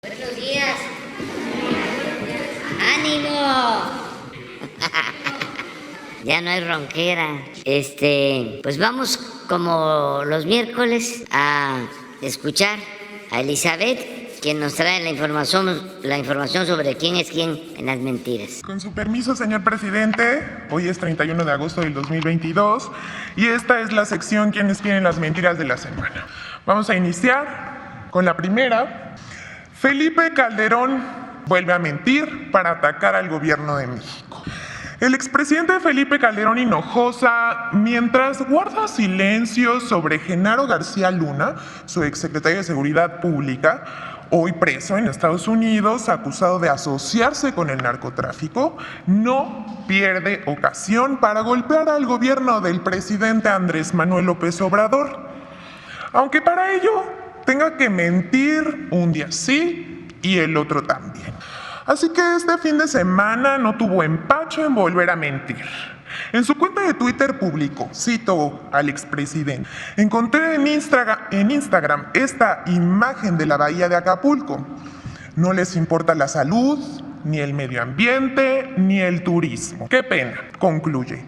Buenos días. ¡Ánimo! Ya no hay ronquera. Pues vamos como los miércoles a escuchar a Elizabeth, quien nos trae la información sobre quién es quién en las mentiras. Con su permiso, señor presidente, hoy es 31 de agosto del 2022 y esta es la sección ¿Quiénes quieren las mentiras de la semana? Vamos a iniciar con la primera. Felipe Calderón vuelve a mentir para atacar al gobierno de México. El expresidente Felipe Calderón Hinojosa, mientras guarda silencio sobre Genaro García Luna, su exsecretario de Seguridad Pública, hoy preso en Estados Unidos, acusado de asociarse con el narcotráfico, no pierde ocasión para golpear al gobierno del presidente Andrés Manuel López Obrador. Aunque para ello tenga que mentir un día sí y el otro también. Así que este fin de semana no tuvo empacho en volver a mentir. En su cuenta de Twitter publicó, cito al expresidente: encontré en Instagram esta imagen de la bahía de Acapulco. No les importa la salud, ni el medio ambiente, ni el turismo. Qué pena, concluye.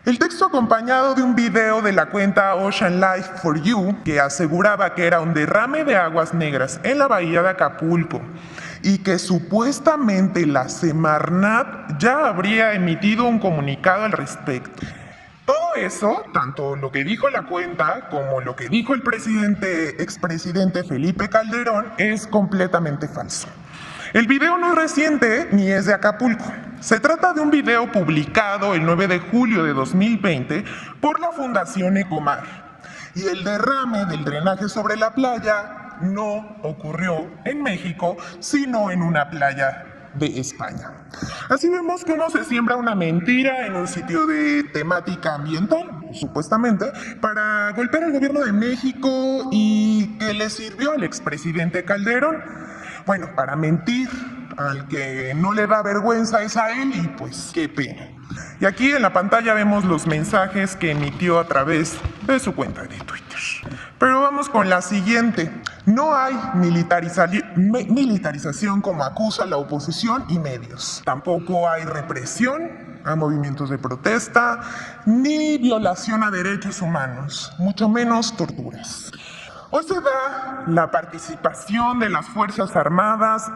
El texto acompañado de un video de la cuenta Ocean Life for You, que aseguraba que era un derrame de aguas negras en la bahía de Acapulco y que supuestamente la Semarnat ya habría emitido un comunicado al respecto. Todo eso, tanto lo que dijo la cuenta como lo que dijo el expresidente Felipe Calderón, es completamente falso. El video no es reciente ni es de Acapulco. Se trata de un video publicado el 9 de julio de 2020 por la Fundación Ecomar. Y el derrame del drenaje sobre la playa no ocurrió en México, sino en una playa de España. Así vemos cómo se siembra una mentira en un sitio de temática ambiental, supuestamente, para golpear al gobierno de México y que le sirvió al expresidente Calderón. Bueno, para mentir al que no le da vergüenza es a él y pues qué pena. Y aquí en la pantalla vemos los mensajes que emitió a través de su cuenta de Twitter. Pero vamos con la siguiente. No hay militarización como acusa la oposición y medios. Tampoco hay represión a movimientos de protesta, ni violación a derechos humanos, mucho menos torturas. Hoy se da la participación de las Fuerzas Armadas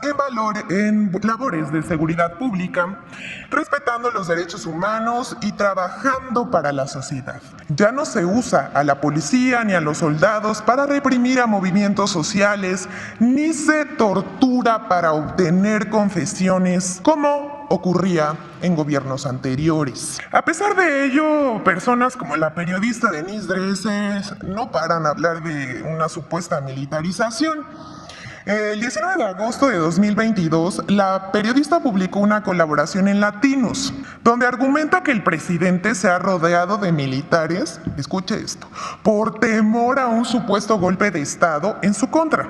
en labores de seguridad pública, respetando los derechos humanos y trabajando para la sociedad. Ya no se usa a la policía ni a los soldados para reprimir a movimientos sociales, ni se tortura para obtener confesiones, como ocurría en gobiernos anteriores. A pesar de ello, personas como la periodista Denise Dresser no paran de hablar de una supuesta militarización. El 19 de agosto de 2022, la periodista publicó una colaboración en Latinos, donde argumenta que el presidente se ha rodeado de militares, escuche esto, por temor a un supuesto golpe de Estado en su contra.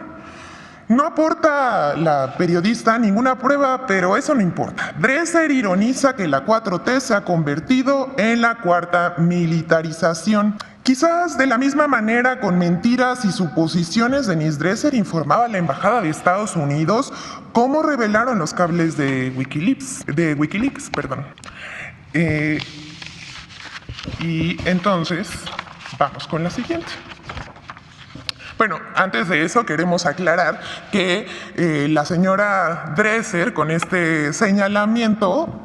No aporta la periodista ninguna prueba, pero eso no importa. Dresser ironiza que la 4T se ha convertido en la cuarta militarización. Quizás de la misma manera, con mentiras y suposiciones, Denise Dresser informaba a la Embajada de Estados Unidos cómo revelaron los cables de Wikileaks. Y entonces, vamos con la siguiente. Bueno, antes de eso queremos aclarar que la señora Dresser, con este señalamiento,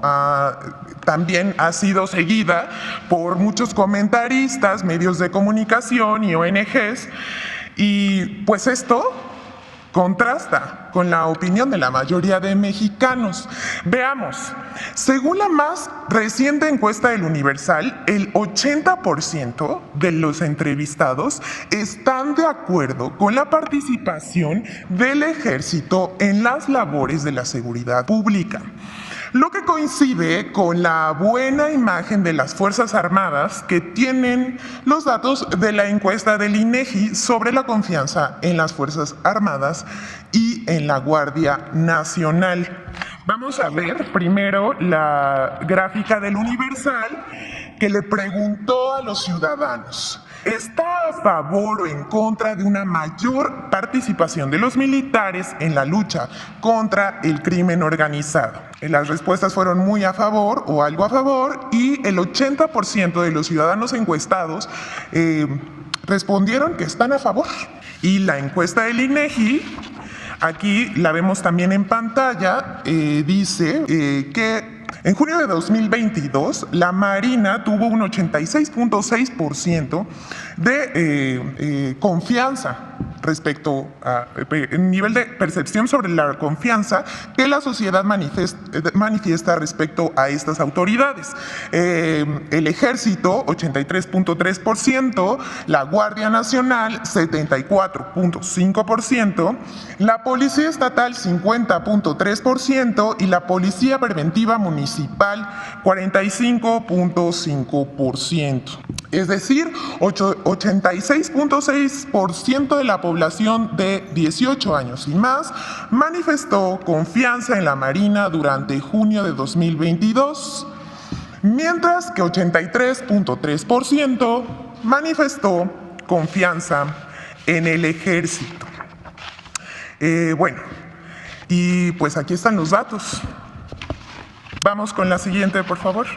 también ha sido seguida por muchos comentaristas, medios de comunicación y ONGs, y pues esto contrasta con la opinión de la mayoría de mexicanos. Veamos, según la más reciente encuesta del Universal, el 80% de los entrevistados están de acuerdo con la participación del ejército en las labores de la seguridad pública, lo que coincide con la buena imagen de las Fuerzas Armadas que tienen los datos de la encuesta del INEGI sobre la confianza en las Fuerzas Armadas y en la Guardia Nacional. Vamos a ver primero la gráfica del Universal que le preguntó a los ciudadanos: ¿Está a favor o en contra de una mayor participación de los militares en la lucha contra el crimen organizado? Las respuestas fueron muy a favor o algo a favor, y el 80% de los ciudadanos encuestados respondieron que están a favor. Y la encuesta del INEGI, aquí la vemos también en pantalla, dice que en junio de 2022, la Marina tuvo un 86.6% de confianza respecto a nivel de percepción sobre la confianza que la sociedad manifiesta respecto a estas autoridades. El Ejército, 83.3%, la Guardia Nacional, 74.5%, la Policía Estatal, 50.3%, y la Policía Preventiva Municipal, 45.5%. Es decir, 86.6% de la población de 18 años y más manifestó confianza en la Marina durante junio de 2022, mientras que 83.3% manifestó confianza en el Ejército. Bueno, y pues aquí están los datos. Vamos con la siguiente, por favor.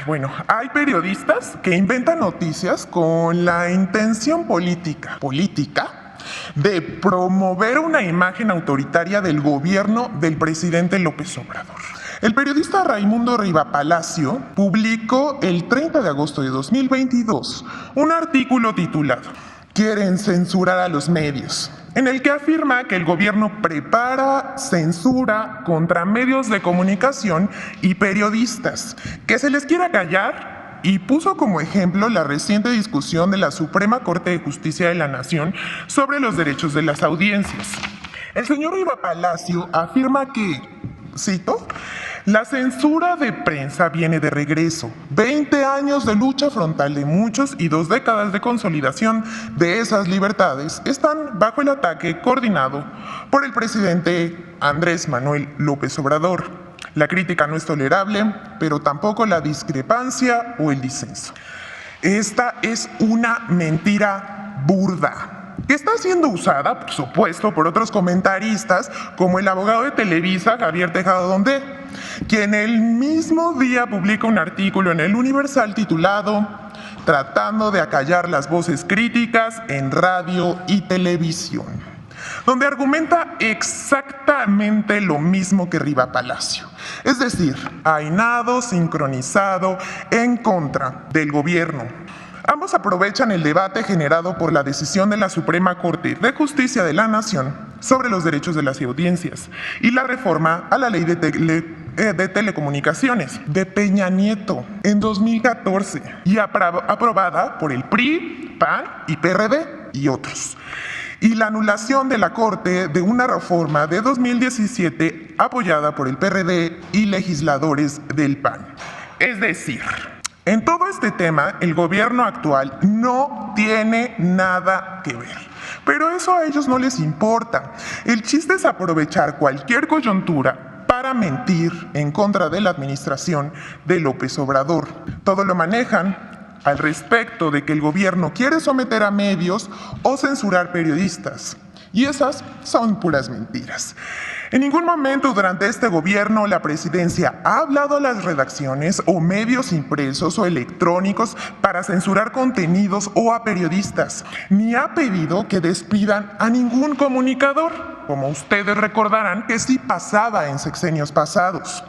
Bueno, hay periodistas que inventan noticias con la intención política de promover una imagen autoritaria del gobierno del presidente López Obrador. El periodista Raimundo Riva Palacio publicó el 30 de agosto de 2022 un artículo titulado "Quieren censurar a los medios", en el que afirma que el gobierno prepara censura contra medios de comunicación y periodistas, que se les quiera callar, y puso como ejemplo la reciente discusión de la Suprema Corte de Justicia de la Nación sobre los derechos de las audiencias. El señor Riva Palacio afirma que, cito, "La censura de prensa viene de regreso. 20 años de lucha frontal de muchos y 2 décadas de consolidación de esas libertades están bajo el ataque coordinado por el presidente Andrés Manuel López Obrador. La crítica no es tolerable, pero tampoco la discrepancia o el disenso". Esta es una mentira burda, que está siendo usada, por supuesto, por otros comentaristas, como el abogado de Televisa, Javier Tejado Donde, quien el mismo día publica un artículo en El Universal titulado "Tratando de acallar las voces críticas en radio y televisión", donde argumenta exactamente lo mismo que Riva Palacio. Es decir, ainado, sincronizado, en contra del gobierno. Ambos aprovechan el debate generado por la decisión de la Suprema Corte de Justicia de la Nación sobre los derechos de las audiencias y la reforma a la ley de telecomunicaciones de Peña Nieto en 2014 y aprobada por el PRI, PAN y PRD y otros, y la anulación de la Corte de una reforma de 2017 apoyada por el PRD y legisladores del PAN. Es decir, en todo este tema, el gobierno actual no tiene nada que ver. Pero eso a ellos no les importa. El chiste es aprovechar cualquier coyuntura para mentir en contra de la administración de López Obrador. Todo lo manejan al respecto de que el gobierno quiere someter a medios o censurar periodistas. Y esas son puras mentiras. En ningún momento durante este gobierno la presidencia ha hablado a las redacciones o medios impresos o electrónicos para censurar contenidos o a periodistas, ni ha pedido que despidan a ningún comunicador, como ustedes recordarán que sí pasaba en sexenios pasados.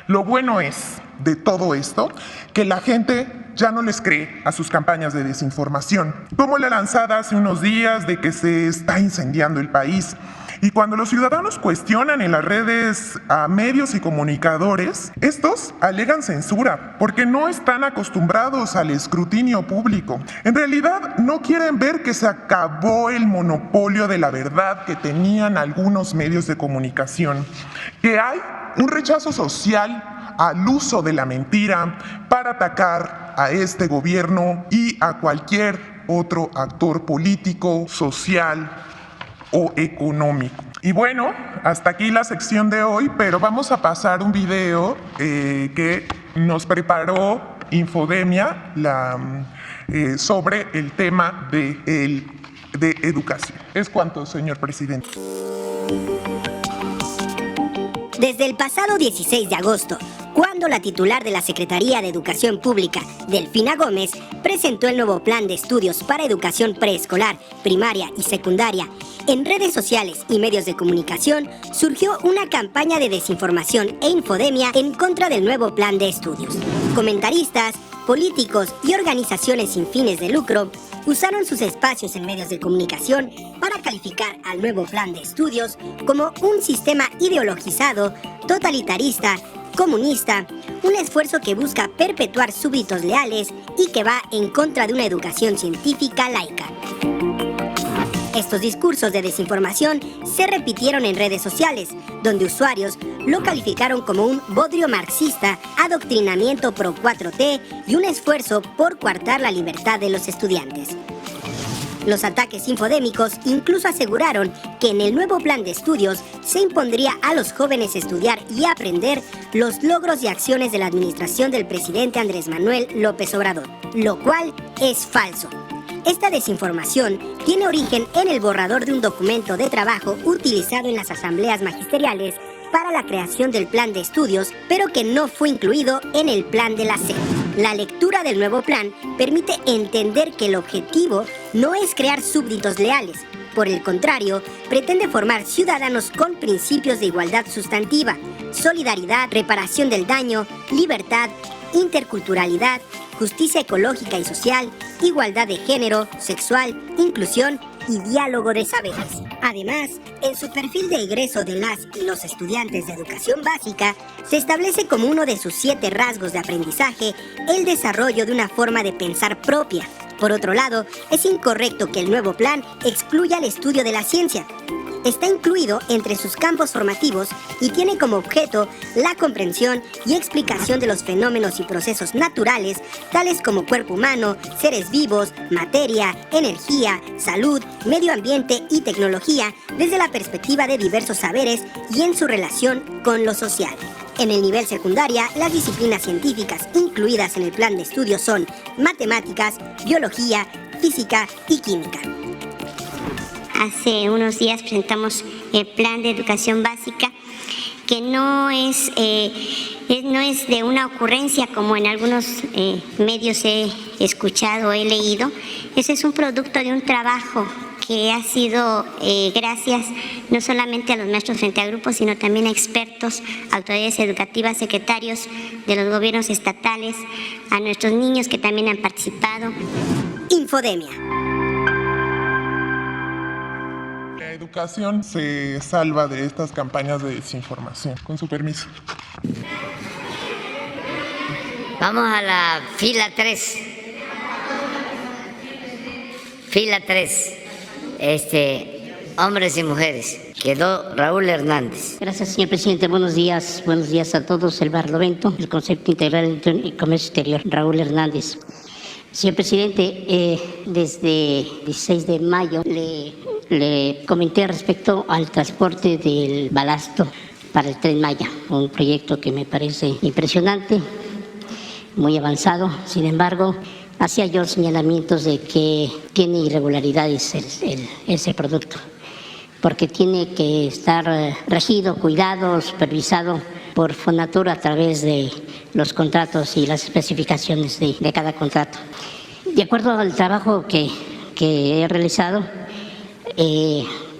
Lo bueno es, de todo esto, que la gente ya no les cree a sus campañas de desinformación, como la lanzada hace unos días de que se está incendiando el país. Y cuando los ciudadanos cuestionan en las redes a medios y comunicadores, estos alegan censura porque no están acostumbrados al escrutinio público. En realidad no quieren ver que se acabó el monopolio de la verdad que tenían algunos medios de comunicación, que hay un rechazo social al uso de la mentira para atacar a este gobierno y a cualquier otro actor político, social o económico. Y bueno, hasta aquí la sección de hoy, pero vamos a pasar un video que nos preparó Infodemia, sobre el tema de educación. Es cuanto, señor presidente. Desde el pasado 16 de agosto, cuando la titular de la Secretaría de Educación Pública, Delfina Gómez, presentó el nuevo Plan de Estudios para Educación Preescolar, Primaria y Secundaria, en redes sociales y medios de comunicación surgió una campaña de desinformación e infodemia en contra del nuevo Plan de Estudios. Comentaristas, políticos y organizaciones sin fines de lucro usaron sus espacios en medios de comunicación para calificar al nuevo Plan de Estudios como un sistema ideologizado, totalitarista, comunista, un esfuerzo que busca perpetuar súbditos leales y que va en contra de una educación científica laica. Estos discursos de desinformación se repitieron en redes sociales, donde usuarios lo calificaron como un bodrio marxista, adoctrinamiento pro 4T y un esfuerzo por coartar la libertad de los estudiantes. Los ataques infodémicos incluso aseguraron que en el nuevo plan de estudios se impondría a los jóvenes estudiar y aprender los logros y acciones de la administración del presidente Andrés Manuel López Obrador, lo cual es falso. Esta desinformación tiene origen en el borrador de un documento de trabajo utilizado en las asambleas magisteriales para la creación del plan de estudios, pero que no fue incluido en el plan de la SEP. La lectura del nuevo plan permite entender que el objetivo no es crear súbditos leales. Por el contrario, pretende formar ciudadanos con principios de igualdad sustantiva, solidaridad, reparación del daño, libertad, interculturalidad, justicia ecológica y social, igualdad de género, sexual, inclusión y diálogo de saberes. Además, en su perfil de egreso de las y los estudiantes de educación básica, se establece como uno de sus 7 rasgos de aprendizaje el desarrollo de una forma de pensar propia. Por otro lado, es incorrecto que el nuevo plan excluya el estudio de la ciencia. Está incluido entre sus campos formativos y tiene como objeto la comprensión y explicación de los fenómenos y procesos naturales, tales como cuerpo humano, seres vivos, materia, energía, salud, medio ambiente y tecnología, desde la perspectiva de diversos saberes y en su relación con lo social. En el nivel secundaria, las disciplinas científicas incluidas en el plan de estudios son matemáticas, biología, física y química. Hace unos días presentamos el plan de educación básica, que no es de una ocurrencia como en algunos medios he escuchado o he leído. Ese es un producto de un trabajo que ha sido gracias no solamente a los maestros frente a grupos, sino también a expertos, autoridades educativas, secretarios de los gobiernos estatales, a nuestros niños que también han participado. Infodemia. La educación se salva de estas campañas de desinformación. Con su permiso. Vamos a la fila 3. Fila 3. Hombres y mujeres. Quedó Raúl Hernández. Gracias, señor presidente. Buenos días a todos. El Barlovento, el Concepto Integral de Comercio Exterior. Raúl Hernández. Señor presidente, desde 16 de mayo le comenté respecto al transporte del balasto para el Tren Maya, un proyecto que me parece impresionante, muy avanzado. Sin embargo, hacía yo señalamientos de que tiene irregularidades ese producto, porque tiene que estar regido, cuidado, supervisado por Fonatur a través de los contratos y las especificaciones de cada contrato. De acuerdo al trabajo que he realizado,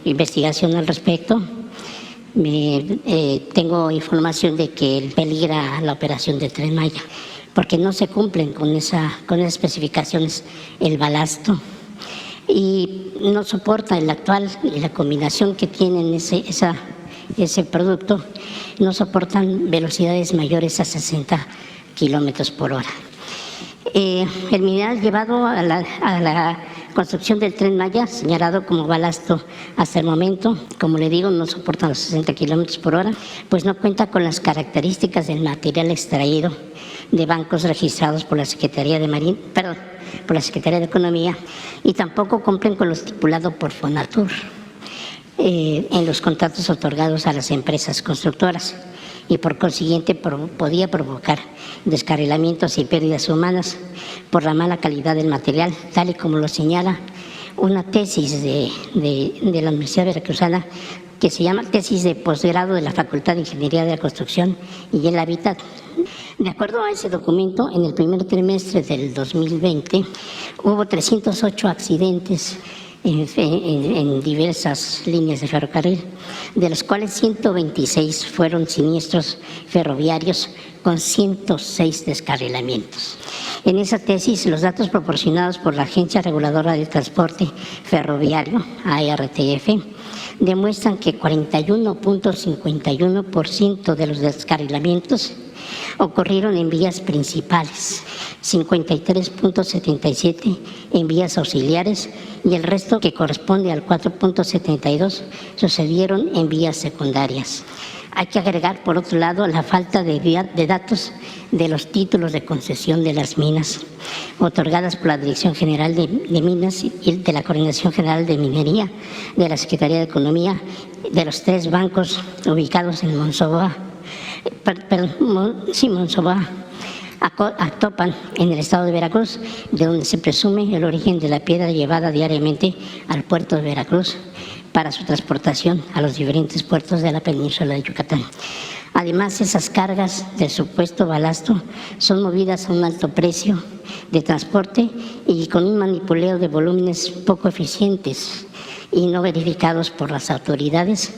investigación al respecto, tengo información de que peligra la operación del Tren Maya, porque no se cumplen con esas especificaciones el balasto y no soporta la combinación que tienen ese producto, no soportan velocidades mayores a 60 kilómetros por hora. El mineral llevado a la construcción del Tren Maya, señalado como balasto hasta el momento, como le digo, no soporta los 60 kilómetros por hora, pues no cuenta con las características del material extraído de bancos registrados por la Secretaría de Economía, y tampoco cumplen con lo estipulado por Fonatur en los contratos otorgados a las empresas constructoras. y por consiguiente podía provocar descarrilamientos y pérdidas humanas por la mala calidad del material, tal y como lo señala una tesis de la Universidad Veracruzana que se llama Tesis de Posgrado de la Facultad de Ingeniería de la Construcción y el Hábitat. De acuerdo a ese documento, en el primer trimestre del 2020 hubo 308 accidentes en diversas líneas de ferrocarril, de los cuales 126 fueron siniestros ferroviarios con 106 descarrilamientos. En esa tesis, los datos proporcionados por la Agencia Reguladora del Transporte Ferroviario, ARTF, demuestran que 41.51% de los descarrilamientos ocurrieron en vías principales, 53.77% en vías auxiliares y el resto, que corresponde al 4.72%, sucedieron en vías secundarias. Hay que agregar, por otro lado, la falta de datos de los títulos de concesión de las minas otorgadas por la Dirección General de Minas y de la Coordinación General de Minería de la Secretaría de Economía, de los 3 bancos ubicados en Monsoboa, Actopan, en el estado de Veracruz, de donde se presume el origen de la piedra llevada diariamente al puerto de Veracruz para su transportación a los diferentes puertos de la península de Yucatán. Además, esas cargas de supuesto balasto son movidas a un alto precio de transporte y con un manipuleo de volúmenes poco eficientes y no verificados por las autoridades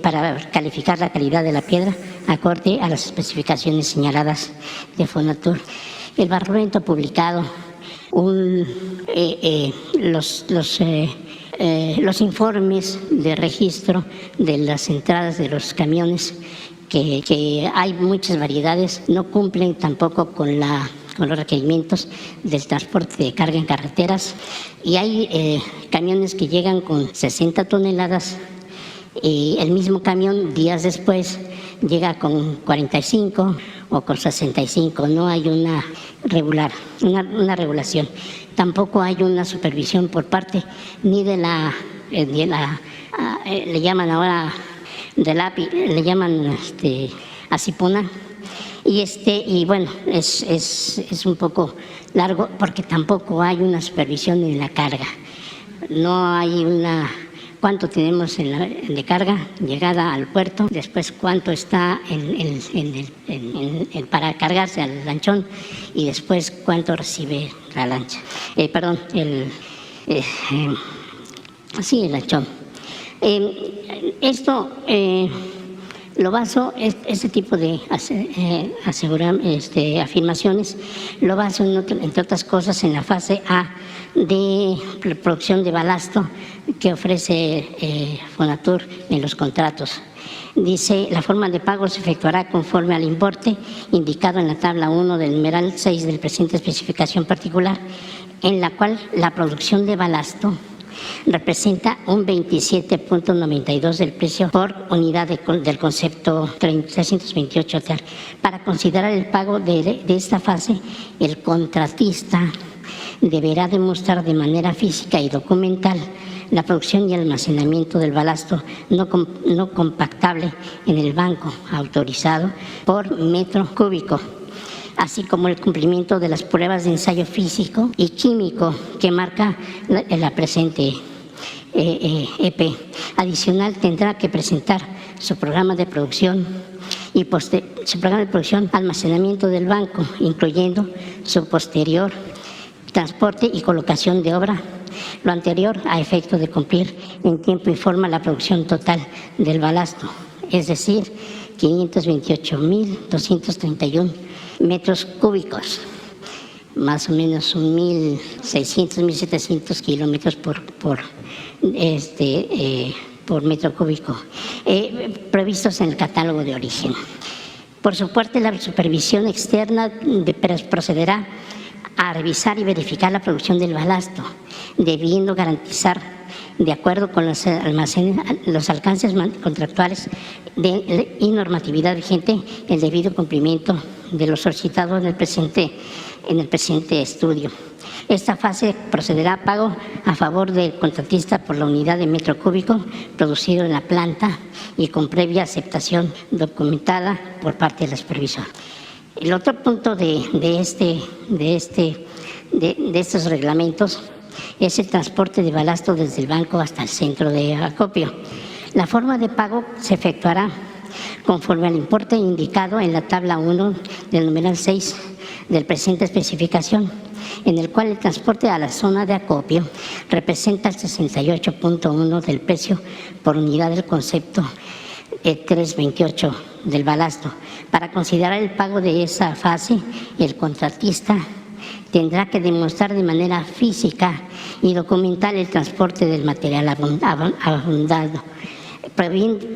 para calificar la calidad de la piedra acorde a las especificaciones señaladas de Fonatur. El Barlovento ha publicado los informes de registro de las entradas de los camiones, que hay muchas variedades, no cumplen tampoco con los requerimientos del transporte de carga en carreteras, y hay camiones que llegan con 60 toneladas y el mismo camión días después llega con 45 o con 65. No hay una regulación. Tampoco hay una supervisión por parte ni de le llaman ahora del API, le llaman ACIPUNA, y bueno, es un poco largo porque tampoco hay una supervisión en la carga. No hay cuánto tenemos de carga llegada al puerto, después cuánto está para cargarse al lanchón y después cuánto recibe la lancha. El lanchón. Esto lo baso, este tipo de afirmaciones, lo baso entre otras cosas en la fase A de producción de balasto que ofrece Fonatur en los contratos. Dice: la forma de pago se efectuará conforme al importe indicado en la tabla 1 del numeral 6 del presente especificación particular, en la cual la producción de balasto representa un 27.92 del precio por unidad del concepto 328 tal. Para considerar el pago de esta fase, el contratista deberá demostrar de manera física y documental la producción y almacenamiento del balasto no compactable en el banco autorizado por metro cúbico, así como el cumplimiento de las pruebas de ensayo físico y químico que marca la presente EP. Adicional, tendrá que presentar su programa de producción almacenamiento del banco, incluyendo su posterior transporte y colocación de obra. Lo anterior a efecto de cumplir en tiempo y forma la producción total del balasto, es decir, 528.231 metros cúbicos, más o menos 1.600, 1.700 kilómetros por metro cúbico, previstos en el catálogo de origen. Por su parte, la supervisión externa procederá a revisar y verificar la producción del balasto, debiendo garantizar, de acuerdo con los alcances contractuales y normatividad vigente, el debido cumplimiento de lo solicitado en el presente estudio. Esta fase procederá a pago a favor del contratista por la unidad de metro cúbico producido en la planta y con previa aceptación documentada por parte del supervisor. El otro punto de estos reglamentos es el transporte de balasto desde el banco hasta el centro de acopio. La forma de pago se efectuará conforme al importe indicado en la tabla 1 del numeral 6 del presente especificación, en el cual el transporte a la zona de acopio representa el 68.1 del precio por unidad del concepto 328 del balasto. Para considerar el pago de esa fase, el contratista tendrá que demostrar de manera física y documentar el transporte del material abundado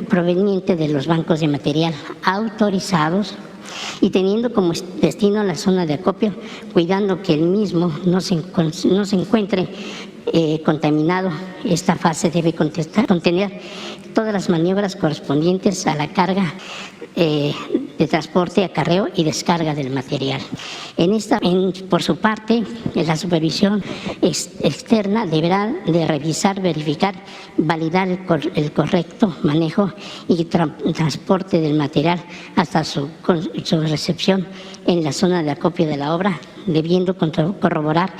proveniente de los bancos de material autorizados y teniendo como destino la zona de acopio, cuidando que el mismo no se encuentre contaminado. Esta fase debe contener todas las maniobras correspondientes a la carga de transporte, acarreo y descarga del material. Por su parte, la supervisión externa deberá de revisar, verificar, validar el correcto manejo y transporte del material hasta su recepción en la zona de acopio de la obra, debiendo corroborar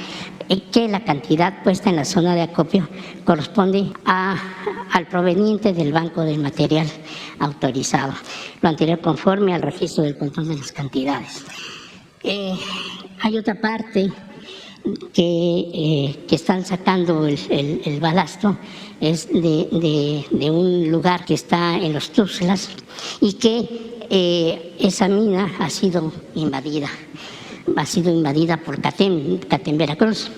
que la cantidad puesta en la zona de acopio corresponde al proveniente del banco del material autorizado. Lo anterior conforme al registro del control de las cantidades. Hay otra parte que están sacando el balasto, es de un lugar que está en los Tuxtlas y que esa mina ha sido invadida por CATEM Veracruz,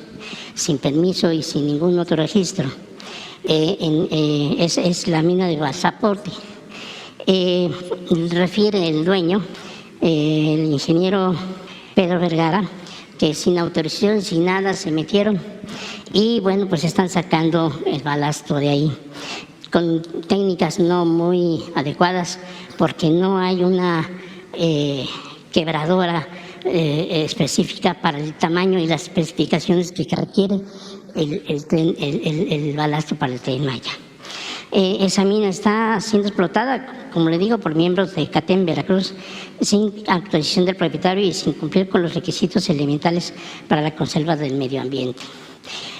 sin permiso y sin ningún otro registro. Es la mina de Basaporte. Refiere el dueño, el ingeniero Pedro Vergara, que sin autorización, sin nada, se metieron y bueno, pues están sacando el balasto de ahí con técnicas no muy adecuadas, porque no hay una quebradora específica para el tamaño y las especificaciones que requiere el balasto para el Tren Maya. Esa mina está siendo explotada, como le digo, por miembros de CATEM Veracruz sin autorización del propietario y sin cumplir con los requisitos elementales para la conserva del medio ambiente.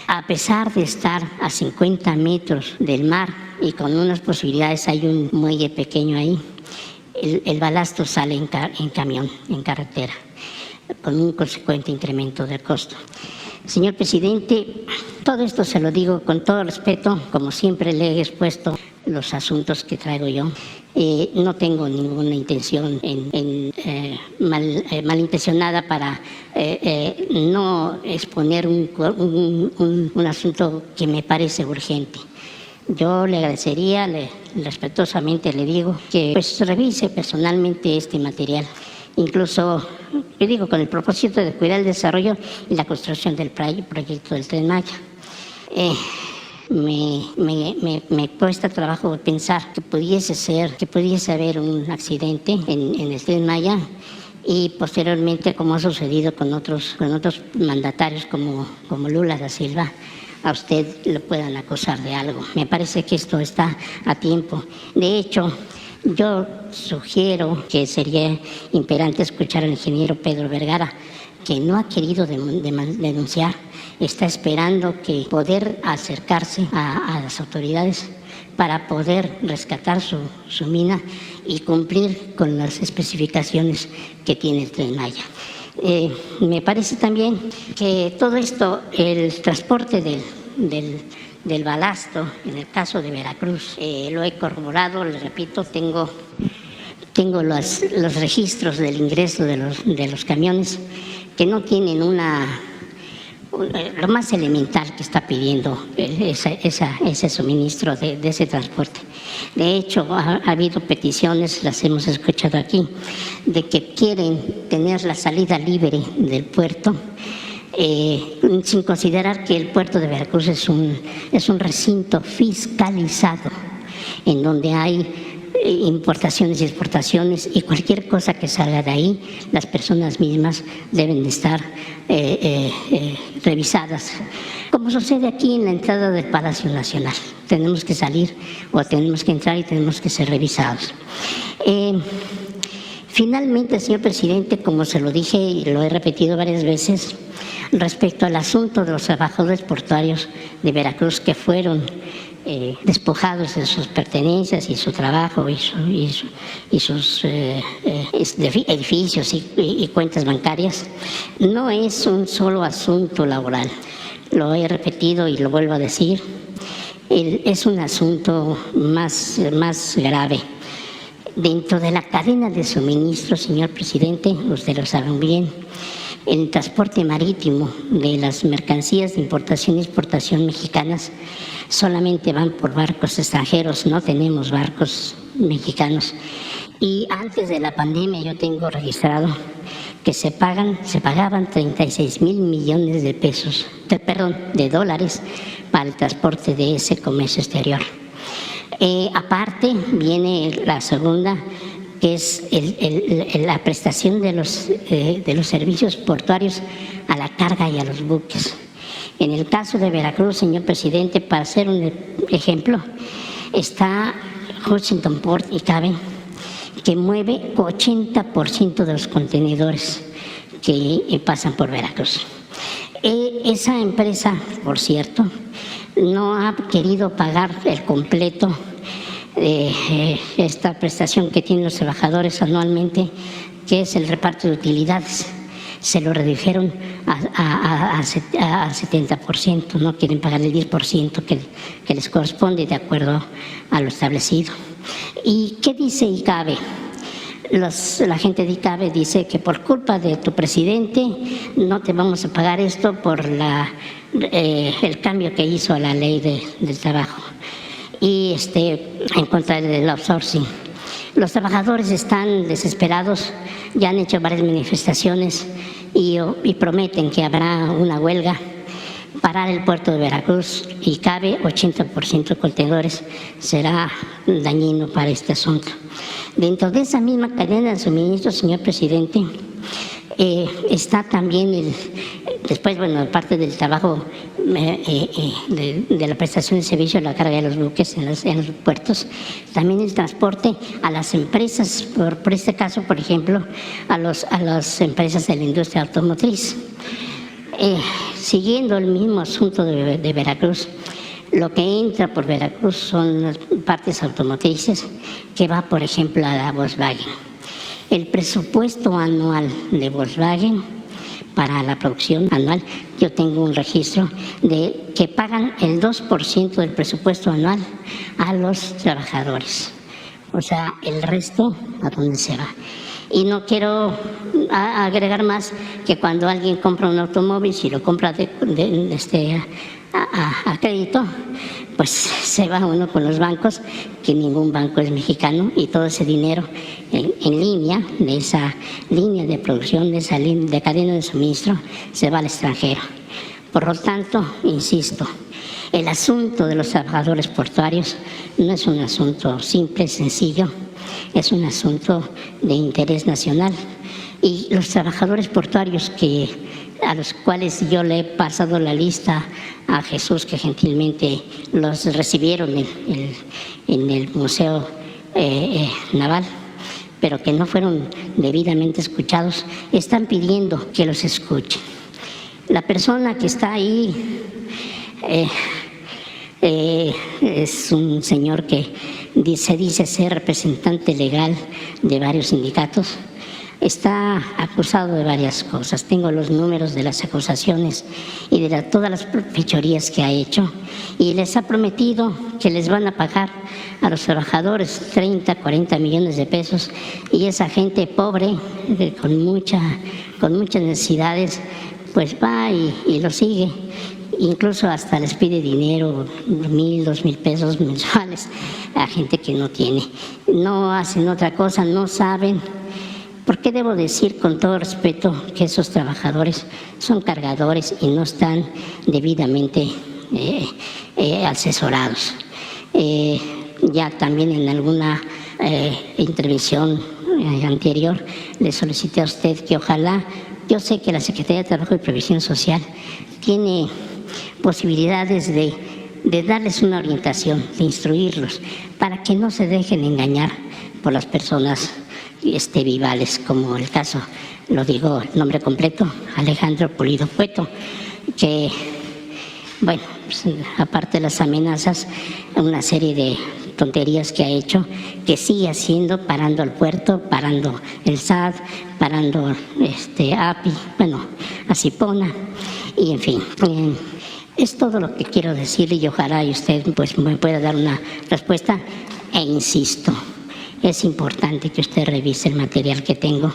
A pesar de estar a 50 metros del mar y con unas posibilidades, hay un muelle pequeño ahí, el balasto sale en camión, en carretera, con un consecuente incremento del costo. Señor presidente, todo esto se lo digo con todo respeto, como siempre le he expuesto los asuntos que traigo yo. No tengo ninguna intención malintencionada para no exponer un asunto que me parece urgente. Yo le agradecería, respetuosamente le digo, que pues revise personalmente este material. Incluso, yo digo, con el propósito de cuidar el desarrollo y la construcción del proyecto del Tren Maya. Me cuesta trabajo pensar que pudiese haber un accidente en el Tren Maya y posteriormente, como ha sucedido con otros mandatarios como Lula da Silva, a usted lo puedan acusar de algo. Me parece que esto está a tiempo. De hecho, yo sugiero que sería imperante escuchar al ingeniero Pedro Vergara, que no ha querido denunciar, está esperando que poder acercarse a las autoridades para poder rescatar su mina y cumplir con las especificaciones que tiene el Tren Maya. Me parece también que todo esto, el transporte del balasto, en el caso de Veracruz, lo he corroborado, le repito, tengo los registros del ingreso de los camiones que no tienen lo más elemental que está pidiendo ese suministro de ese transporte. De hecho, ha habido peticiones, las hemos escuchado aquí, de que quieren tener la salida libre del puerto, sin considerar que el puerto de Veracruz es un recinto fiscalizado, en donde hay importaciones y exportaciones, y cualquier cosa que salga de ahí, las personas mismas deben de estar revisadas. Como sucede aquí en la entrada del Palacio Nacional, tenemos que salir o tenemos que entrar y tenemos que ser revisados. Finalmente, señor presidente, como se lo dije y lo he repetido varias veces, respecto al asunto de los trabajadores portuarios de Veracruz que fueron despojados de sus pertenencias y su trabajo y sus edificios y cuentas bancarias, no es un solo asunto laboral. Lo he repetido y lo vuelvo a decir, es un asunto más grave. Dentro de la cadena de suministro, señor presidente, ustedes lo saben bien, el transporte marítimo de las mercancías de importación y exportación mexicanas solamente van por barcos extranjeros, no tenemos barcos mexicanos. Y antes de la pandemia yo tengo registrado que se pagaban 36,000 millones de dólares para el transporte de ese comercio exterior. Aparte viene la segunda, que es la prestación de los servicios portuarios a la carga y a los buques. En el caso de Veracruz, señor presidente, para hacer un ejemplo, está Huntington Port y Cabe, que mueve 80% de los contenedores que pasan por Veracruz. Esa empresa, por cierto, no ha querido pagar el completo de esta prestación que tienen los trabajadores anualmente, que es el reparto de utilidades. Se lo redujeron a 70%, no quieren pagar el 10% que les corresponde de acuerdo a lo establecido. ¿Y qué dice ICABE? La gente de ICABE dice que por culpa de tu presidente no te vamos a pagar esto por el cambio que hizo a la ley del trabajo y en contra del outsourcing. Los trabajadores están desesperados, ya han hecho varias manifestaciones y prometen que habrá una huelga, parar el puerto de Veracruz y cabe 80% de contenedores, será dañino para este asunto. Dentro de esa misma cadena de suministro, señor presidente, está también después, parte del trabajo de la prestación de servicio a la carga de los buques en los puertos, también el transporte a las empresas, por este caso, por ejemplo, a las empresas de la industria automotriz. Siguiendo el mismo asunto de Veracruz, lo que entra por Veracruz son las partes automotrices que va, por ejemplo, a la Volkswagen. El presupuesto anual de Volkswagen para la producción anual, yo tengo un registro de que pagan el 2% del presupuesto anual a los trabajadores. O sea, el resto, ¿a dónde se va? Y no quiero agregar más que cuando alguien compra un automóvil, si lo compra a crédito, pues se va uno con los bancos, que ningún banco es mexicano, y todo ese dinero en línea, de esa línea de producción, de esa de cadena de suministro, se va al extranjero. Por lo tanto, insisto, el asunto de los trabajadores portuarios no es un asunto simple, sencillo, es un asunto de interés nacional. Y los trabajadores portuarios a los cuales yo le he pasado la lista a Jesús, que gentilmente los recibieron en el Museo Naval, pero que no fueron debidamente escuchados, están pidiendo que los escuchen. La persona que está ahí es un señor que se dice ser representante legal de varios sindicatos. Está acusado de varias cosas. Tengo los números de las acusaciones y de todas las fechorías que ha hecho, y les ha prometido que les van a pagar a los trabajadores 30, 40 millones de pesos, y esa gente pobre, con muchas necesidades, pues va y lo sigue. Incluso hasta les pide dinero, 1,000, 2,000 pesos mensuales a gente que no tiene. No hacen otra cosa, no saben. ¿Por qué debo decir con todo respeto que esos trabajadores son cargadores y no están debidamente asesorados? Ya también en alguna intervención anterior, le solicité a usted que ojalá, yo sé que la Secretaría de Trabajo y Previsión Social tiene posibilidades de darles una orientación, de instruirlos, para que no se dejen engañar por las personas vivales, como el caso, lo digo el nombre completo, Alejandro Pulido Cueto, que, bueno, pues, aparte de las amenazas, una serie de tonterías que ha hecho, que sigue haciendo, parando al puerto, parando el SAT, parando API, bueno, a Cipona, y en fin. Es todo lo que quiero decirle y ojalá y usted pues me pueda dar una respuesta. E insisto, es importante que usted revise el material que tengo,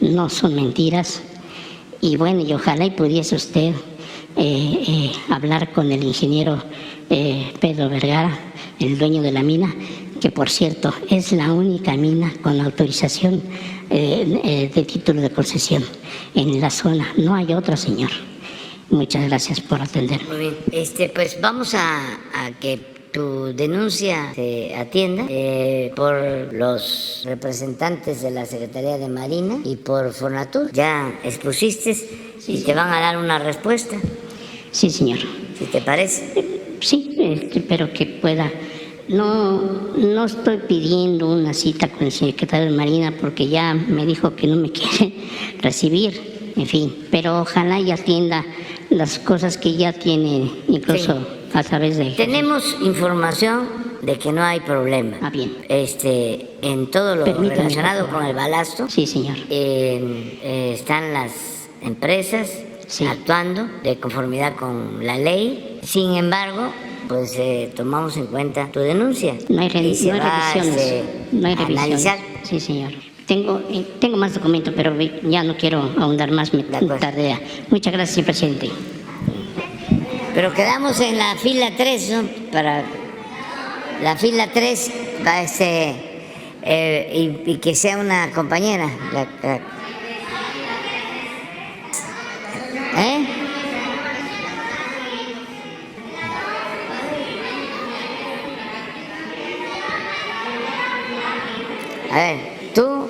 no son mentiras. Y bueno, y ojalá y pudiese usted hablar con el ingeniero Pedro Vergara, el dueño de la mina, que por cierto es la única mina con autorización de título de concesión en la zona. No hay otra, señor. Muchas gracias por atenderme. Muy bien. Pues vamos a que tu denuncia se atienda por los representantes de la Secretaría de Marina y por Fonatur. Ya expusiste y te van a dar una respuesta. Sí, señor. ¿Si te parece? Sí, espero que pueda. No estoy pidiendo una cita con el secretario de Marina porque ya me dijo que no me quiere recibir, en fin, pero ojalá y atienda las cosas que ya tiene, incluso sí, a través de... Tenemos información de que no hay problema. Ah, bien. En todo lo relacionado con el balasto. Sí, señor. Están las empresas sí, actuando de conformidad con la ley. Sin embargo, pues tomamos en cuenta tu denuncia. No hay revisiones. No hay revisiones. Analizar. Sí, señor. Tengo más documentos, pero ya no quiero ahondar más, me tardea. Muchas gracias, señor presidente. Pero quedamos en la fila 3, ¿no? Para la fila 3 va y que sea una compañera. A ver, tú,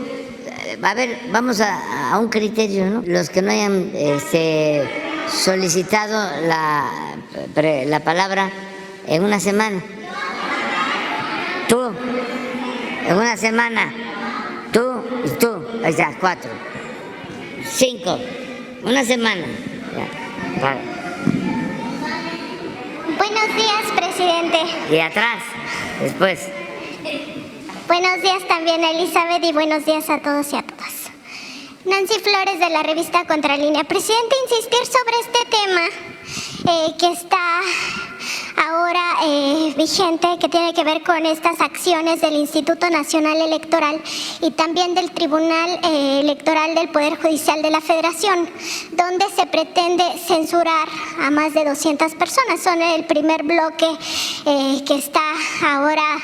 a ver, vamos a un criterio, ¿no? Los que no hayan solicitado la palabra en una semana. Tú, en una semana. Tú y tú. Ahí está, 4. 5. Una semana. Ya, vale. Buenos días, presidente. Y atrás, después. Buenos días también, Elizabeth, y buenos días a todos y a todas. Nancy Flores, de la revista Contralínea. Presidente, insistir sobre este tema que está ahora vigente, que tiene que ver con estas acciones del Instituto Nacional Electoral y también del Tribunal Electoral del Poder Judicial de la Federación, donde se pretende censurar a más de 200 personas. Son el primer bloque que está ahora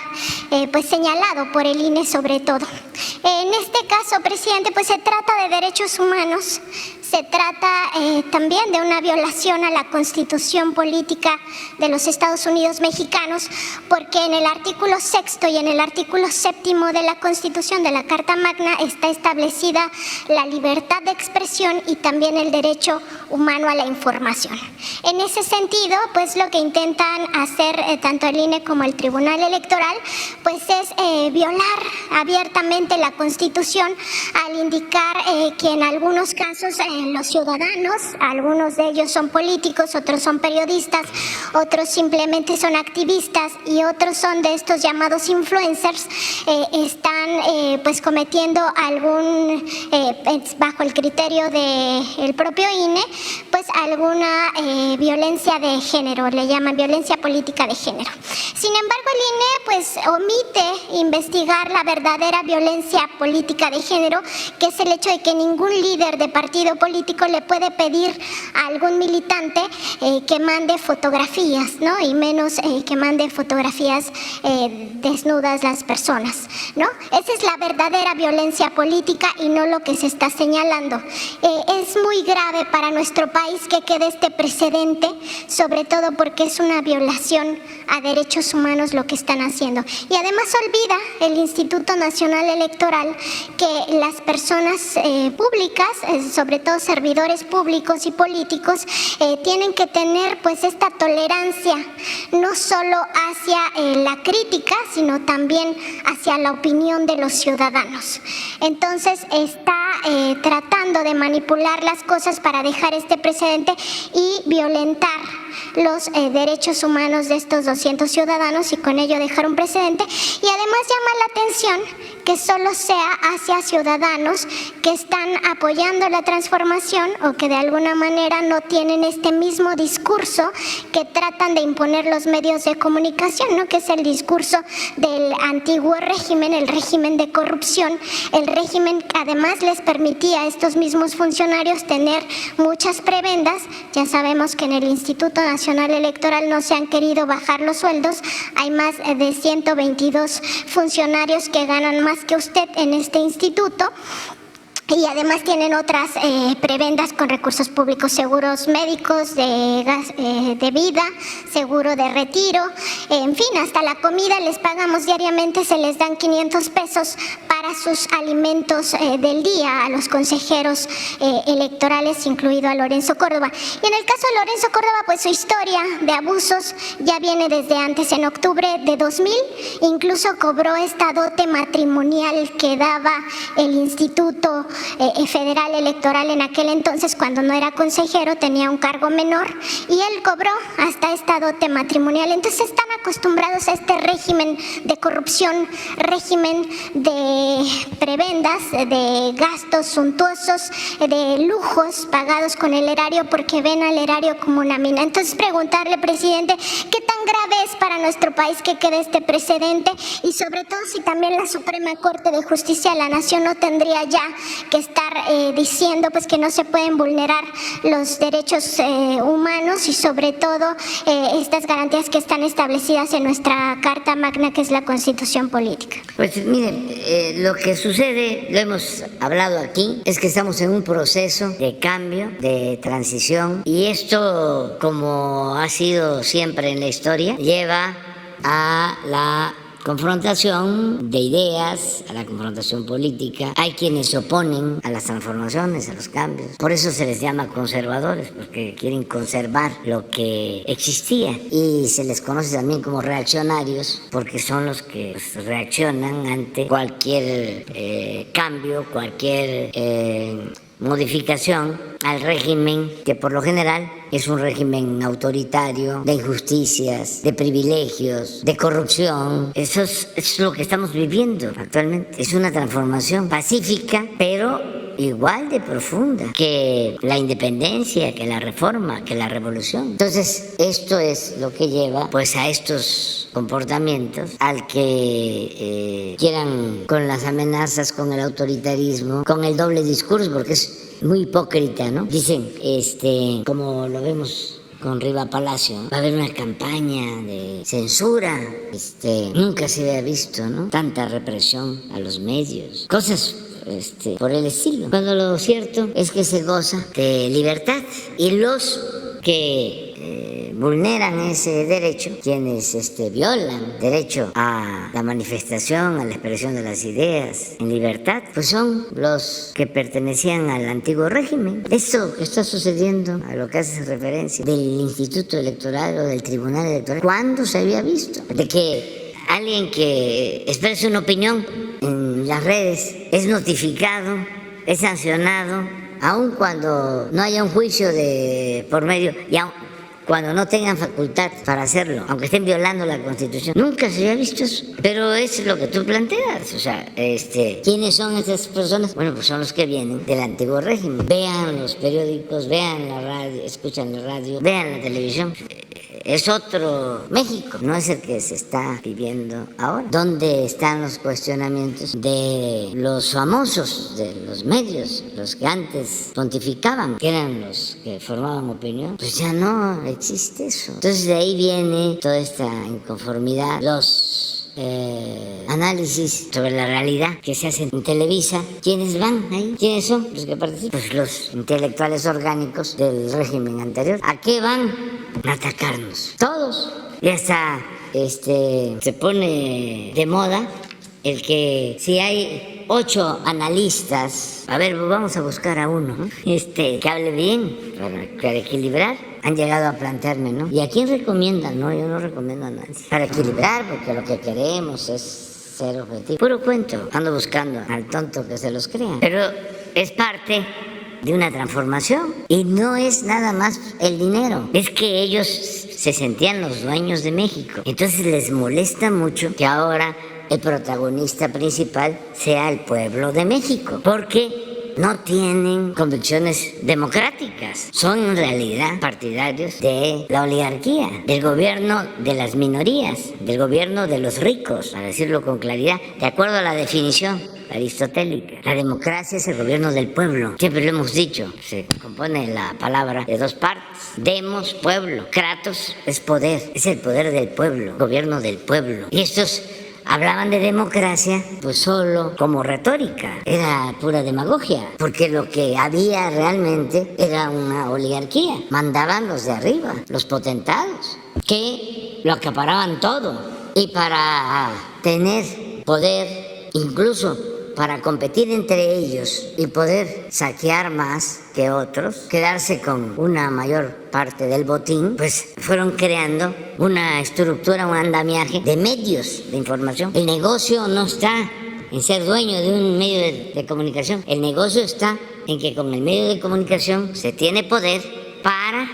pues señalado por el INE sobre todo. En este caso, presidente, pues se trata de derechos humanos, se trata también de una violación a la Constitución Política de los Estados Unidos Mexicanos, porque en el artículo 6º y en el artículo 7º de la Constitución de la Carta Magna está establecida la libertad de expresión y también el derecho humano a la información. En ese sentido, pues lo que intentan hacer tanto el INE como el Tribunal Electoral, pues es violar abiertamente la Constitución al indicar que en algunos casos los ciudadanos, algunos de ellos son políticos, otros son periodistas, otros simplemente son activistas y otros son de estos llamados influencers, están pues cometiendo algún, bajo el criterio del propio INE, pues alguna violencia de género, le llaman violencia política de género. Sin embargo, el INE pues omite investigar la verdadera violencia política de género, que es el hecho de que ningún líder de partido político político le puede pedir a algún militante que mande fotografías, ¿no? Y menos que mande fotografías desnudas las personas, ¿no? Esa es la verdadera violencia política y no lo que se está señalando. Es muy grave para nuestro país que quede este precedente, sobre todo porque es una violación a derechos humanos lo que están haciendo. Y además olvida el Instituto Nacional Electoral que las personas públicas, sobre todo servidores públicos y políticos, tienen que tener pues esta tolerancia no solo hacia la crítica, sino también hacia la opinión de los ciudadanos. Entonces está tratando de manipular las cosas para dejar este precedente y violentar los derechos humanos de estos 200 ciudadanos y con ello dejar un precedente. Y además llama la atención que solo sea hacia ciudadanos que están apoyando la transformación o que de alguna manera no tienen este mismo discurso que tratan de imponer los medios de comunicación, ¿no? Que es el discurso del antiguo régimen, el régimen de corrupción, el régimen que además les permitía a estos mismos funcionarios tener muchas prebendas. Ya sabemos que en el Instituto Nacional Electoral no se han querido bajar los sueldos, hay más de 122 funcionarios que ganan más que usted en este instituto. Y además tienen otras prebendas con recursos públicos, seguros médicos, de vida, seguro de retiro, en fin, hasta la comida les pagamos diariamente, se les dan 500 pesos para sus alimentos del día a los consejeros electorales, incluido a Lorenzo Córdoba. Y en el caso de Lorenzo Córdoba, pues su historia de abusos ya viene desde antes. En octubre de 2000 incluso cobró esta dote matrimonial que daba el Instituto Federal Electoral en aquel entonces, cuando no era consejero, tenía un cargo menor y él cobró hasta esta dote matrimonial. Entonces están acostumbrados a este régimen de corrupción, régimen de prebendas, de gastos suntuosos, de lujos pagados con el erario porque ven al erario como una mina. Entonces preguntarle, presidente, ¿qué tan grave es para nuestro país que quede este precedente? Y sobre todo si también la Suprema Corte de Justicia de la Nación no tendría ya que estar diciendo pues que no se pueden vulnerar los derechos humanos y sobre todo estas garantías que están establecidas en nuestra Carta Magna, que es la Constitución Política. Pues miren, lo que sucede, lo hemos hablado aquí, es que estamos en un proceso de cambio, de transición, y esto, como ha sido siempre en la historia, lleva a la confrontación de ideas, a la confrontación política. Hay quienes se oponen a las transformaciones, a los cambios. Por eso se les llama conservadores, porque quieren conservar lo que existía. Y se les conoce también como reaccionarios, porque son los que reaccionan ante cualquier cambio, cualquier modificación al régimen, que por lo general es un régimen autoritario, de injusticias, de privilegios, de corrupción. Eso es lo que estamos viviendo actualmente. Es una transformación pacífica, pero igual de profunda que la independencia, que la reforma, que la revolución. Entonces, esto es lo que lleva pues a estos comportamientos, al que quieran con las amenazas, con el autoritarismo, con el doble discurso, porque es muy hipócrita, ¿no? Dicen, como lo vemos con Riva Palacio, va a haber una campaña de censura, nunca se había visto, ¿no? Tanta represión a los medios, cosas por el estilo. Cuando lo cierto es que se goza de libertad y los que vulneran ese derecho, quienes violan derecho a la manifestación, a la expresión de las ideas en libertad, pues son los que pertenecían al antiguo régimen. Esto que está sucediendo, a lo que hace referencia del Instituto Electoral o del Tribunal Electoral, ¿cuándo se había visto? De que alguien que exprese una opinión en las redes es notificado, es sancionado, aun cuando no haya un juicio de por medio y cuando no tengan facultad para hacerlo, aunque estén violando la Constitución. Nunca se había visto eso. Pero es lo que tú planteas. O sea, ¿quiénes son esas personas? Bueno, pues son los que vienen del antiguo régimen. Vean los periódicos, vean la radio, escuchan la radio, vean la televisión. es otro México, no es el que se está viviendo ahora. ¿Dónde están los cuestionamientos de los famosos, de los medios, los que antes pontificaban, que eran los que formaban opinión? Pues ya no existe eso. Entonces de ahí viene toda esta inconformidad, los análisis sobre la realidad que se hacen en Televisa. ¿Quiénes van ahí? ¿Quiénes son los que participan? Pues los intelectuales orgánicos del régimen anterior. ¿A qué van? A atacarnos. Todos. Y hasta se pone de moda el que si hay 8 analistas, a ver, vamos a buscar a uno, ¿no? Que hable bien, para equilibrar. Han llegado a plantearme, ¿no? ¿Y a quién recomiendan? No, yo no recomiendo a nadie. Para equilibrar, porque lo que queremos es ser objetivo. Puro cuento. Ando buscando al tonto que se los crea. Pero es parte de una transformación. Y no es nada más el dinero. Es que ellos se sentían los dueños de México. Entonces les molesta mucho que ahora el protagonista principal sea el pueblo de México. Porque no tienen convicciones democráticas, son en realidad partidarios de la oligarquía, del gobierno de las minorías, del gobierno de los ricos, para decirlo con claridad, de acuerdo a la definición aristotélica. La democracia es el gobierno del pueblo, siempre lo hemos dicho, se compone la palabra de 2 partes, demos, pueblo, kratos es poder, es el poder del pueblo, gobierno del pueblo. Y estos hablaban de democracia pues solo como retórica, era pura demagogia, porque lo que había realmente era una oligarquía, mandaban los de arriba, los potentados, que lo acaparaban todo, y para tener poder, incluso para competir entre ellos y poder saquear más que otros, quedarse con una mayor parte del botín, pues fueron creando una estructura, un andamiaje de medios de información. El negocio no está en ser dueño de un medio de comunicación, el negocio está en que con el medio de comunicación se tiene poder para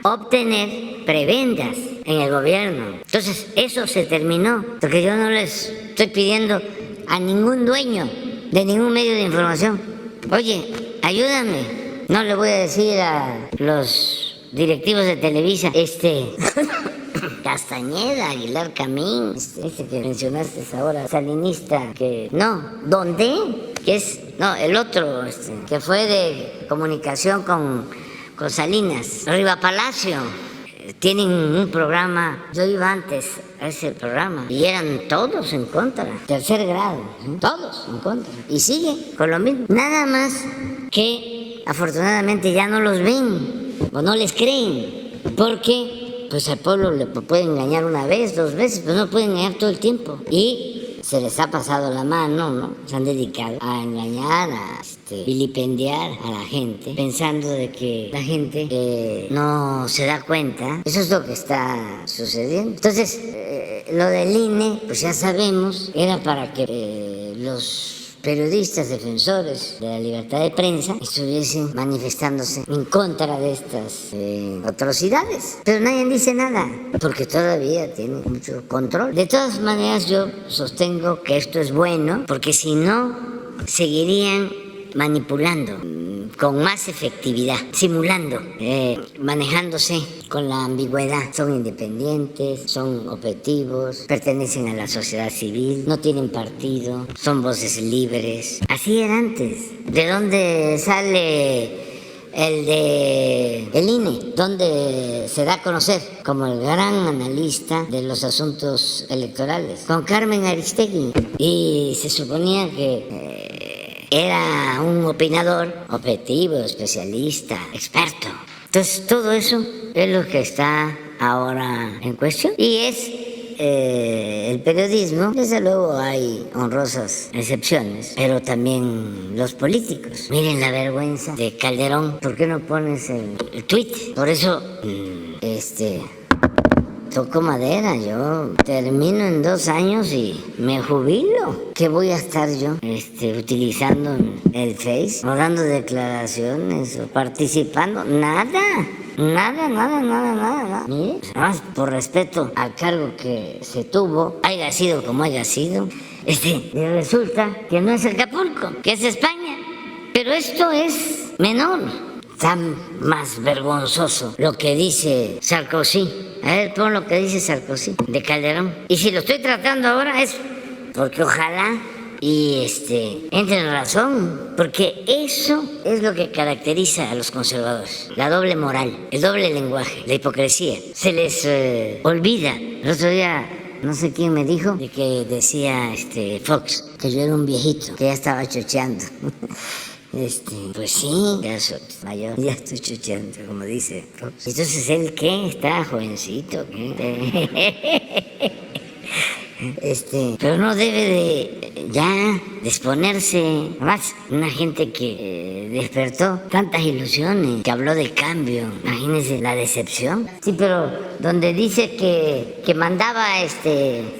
obtener prebendas en el gobierno. Entonces eso se terminó, porque yo no les estoy pidiendo a ningún dueño de ningún medio de información, oye, ayúdame. No le voy a decir a los directivos de Televisa, Castañeda, Aguilar Camín, que mencionaste ahora, salinista, que no, ¿dónde? Que es, no, el otro, que fue de comunicación con Salinas, Riva Palacio. Tienen un programa, yo iba antes a ese programa y eran todos en contra, 3er grado, todos en contra, y sigue con lo mismo, nada más que afortunadamente ya no los ven o no les creen, porque pues al pueblo le pueden engañar una vez, 2 veces, pero no pueden engañar todo el tiempo, y se les ha pasado la mano, ¿no? Se han dedicado a engañar, a vilipendiar a la gente, pensando de que la gente no se da cuenta. Eso es lo que está sucediendo. Entonces, lo del INE, pues ya sabemos, era para que los periodistas defensores de la libertad de prensa estuviesen manifestándose en contra de estas atrocidades. Pero nadie dice nada, porque todavía tiene mucho control. De todas maneras, yo sostengo que esto es bueno, porque si no, seguirían manipulando con más efectividad, simulando, manejándose con la ambigüedad. Son independientes, son objetivos, pertenecen a la sociedad civil, no tienen partido, son voces libres. Así era antes. ¿De dónde sale el INE? ¿Dónde se da a conocer como el gran analista de los asuntos electorales? Con Carmen Aristegui. Y se suponía que era un opinador objetivo, especialista, experto. Entonces todo eso es lo que está ahora en cuestión. Y es el periodismo, desde luego hay honrosas excepciones, pero también los políticos. Miren la vergüenza de Calderón. ¿Por qué no pones el tweet? Por eso, toco madera, yo termino en 2 años y me jubilo. ¿Qué voy a estar yo utilizando el Face o dando declaraciones o participando? Nada. Mire, además, por respeto al cargo que se tuvo, haya sido como haya sido, y resulta que no es Acapulco, que es España. Pero esto es menor. está más vergonzoso lo que dice Sarkozy. A ver, pon lo que dice Sarkozy de Calderón. Y si lo estoy tratando ahora es porque ojalá y entre en razón, porque eso es lo que caracteriza a los conservadores, la doble moral, el doble lenguaje, la hipocresía. Se les olvida. El otro día no sé quién me dijo de que decía Fox que yo era un viejito, que ya estaba chocheando. Pues sí, ya soy mayor, ya estoy chocheando, como dice Fox. Entonces, ¿él qué? Está jovencito, ¿qué? Pero no debe de ya de exponerse más. Una gente que despertó tantas ilusiones, que habló de cambio. Imagínense la decepción. Sí, pero donde dice que mandaba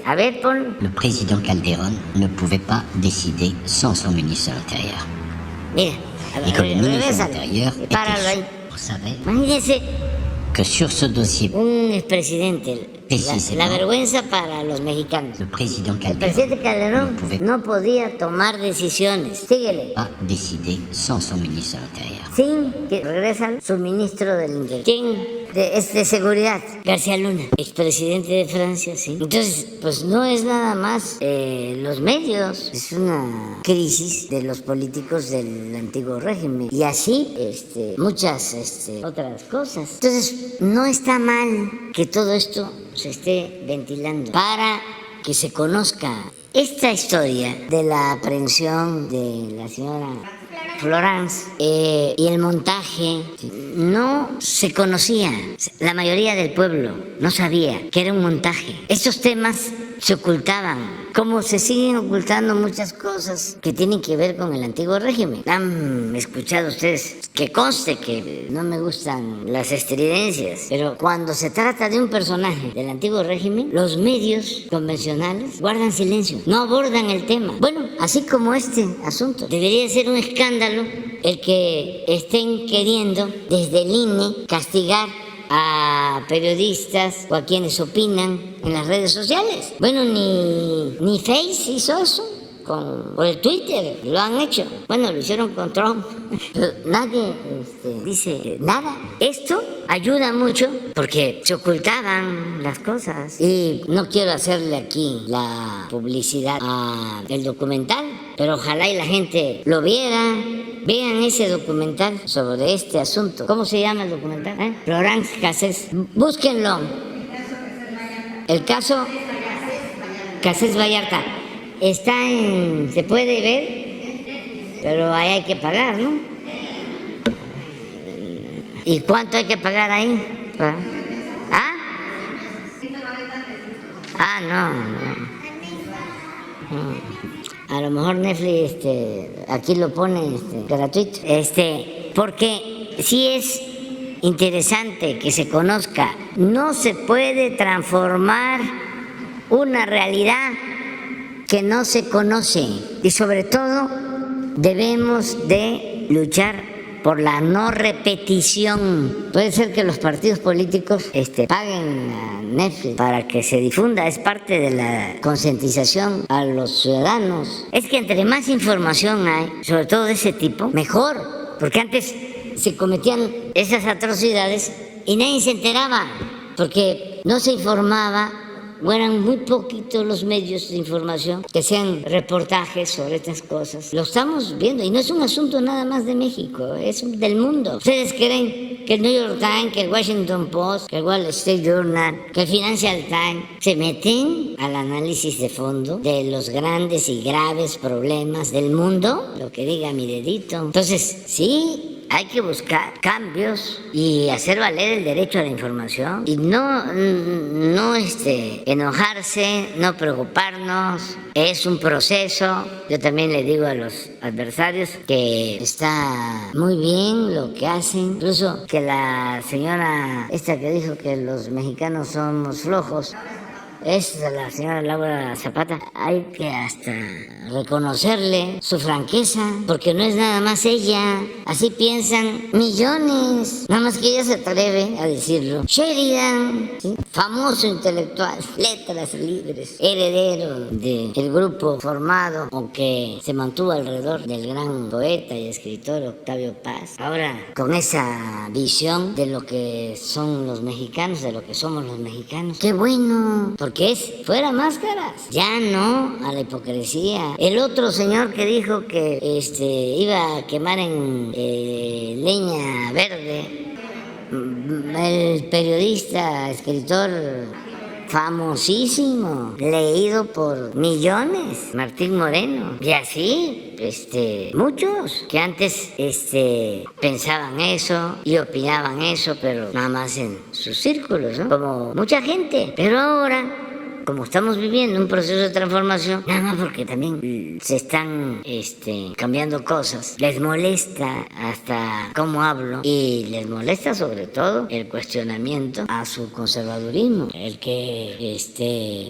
a ver, pon. Le président Calderón ne pouvait pas décider sans son ministre de l'Intérieur. Mira, Y con el ministre de regrésale, l'Intérieur páralo ahí. vous savez Imagínense que sur ce dossier, un expresidente, la vergüenza para los mexicanos. le président El Calderón presidente ne Calderón pouvait no podía tomar decisiones. Síguele. pas décider sans son ministre de l'Intérieur. Sin que regresan su ministro del Interior. ¿Quién? De seguridad. García Luna, expresidente de Francia, sí. Entonces, pues no es nada más los medios, es una crisis de los políticos del antiguo régimen. Y así, muchas otras cosas. Entonces, no está mal que todo esto se esté ventilando para que se conozca esta historia de la aprehensión de la señora Florence y el montaje. No se conocía, la mayoría del pueblo no sabía que era un montaje. Estos temas se ocultaban, como se siguen ocultando muchas cosas que tienen que ver con el antiguo régimen. Han escuchado ustedes, que conste que no me gustan las estridencias, pero cuando se trata de un personaje del antiguo régimen, los medios convencionales guardan silencio, no abordan el tema. Bueno, así como este asunto, debería ser un escándalo el que estén queriendo desde el INE castigar a periodistas o a quienes opinan en las redes sociales. Bueno, ni Face hizo eso. O el Twitter lo han hecho. Bueno, lo hicieron con Trump. Pero nadie dice nada. Esto ayuda mucho porque se ocultaban las cosas. Y no quiero hacerle aquí la publicidad al documental, pero ojalá y la gente lo viera. Vean ese documental sobre este asunto. ¿Cómo se llama el documental? Florence Cassés. Búsquenlo. El caso Cassés Vallarta. Se puede ver, pero ahí hay que pagar, ¿no? ¿Y cuánto hay que pagar ahí? ¿Ah? No. A lo mejor Netflix aquí lo pone gratuito. Porque sí es interesante que se conozca. No se puede transformar una realidad que no se conoce, y sobre todo debemos de luchar por la no repetición. Puede ser que los partidos políticos paguen a Netflix para que se difunda, es parte de la concientización a los ciudadanos. Es que entre más información hay, sobre todo de ese tipo, mejor, porque antes se cometían esas atrocidades y nadie se enteraba, porque no se informaba. O eran muy poquitos los medios de información que hacían reportajes sobre estas cosas. Lo estamos viendo y no es un asunto nada más de México, es del mundo. ¿Ustedes creen que el New York Times, que el Washington Post, que el Wall Street Journal, que el Financial Times se meten al análisis de fondo de los grandes y graves problemas del mundo? Lo que diga mi dedito. Entonces, sí, hay que buscar cambios y hacer valer el derecho a la información y no enojarse, no preocuparnos. Es un proceso. Yo también le digo a los adversarios que está muy bien lo que hacen, incluso que la señora esta que dijo que los mexicanos somos flojos, es la señora Laura Zapata. Hay que hasta reconocerle su franqueza, porque no es nada más ella. Así piensan millones, nada más que ella se atreve a decirlo. Sheridan, ¿sí? Famoso intelectual, letras libres, heredero del grupo formado o que se mantuvo alrededor del gran poeta y escritor Octavio Paz. Ahora, con esa visión de lo que son los mexicanos, de lo que somos los mexicanos. ¡Qué bueno! Porque es fuera máscaras, ya no a la hipocresía. El otro señor que dijo que iba a quemar en leña verde, el periodista, escritor famosísimo, leído por millones, Martín Moreno, y así muchos que antes pensaban eso y opinaban eso, pero nada más en sus círculos, ¿no? Como mucha gente. Pero ahora, como estamos viviendo un proceso de transformación, nada más porque también se están cambiando cosas, les molesta hasta cómo hablo y les molesta sobre todo el cuestionamiento a su conservadurismo, el que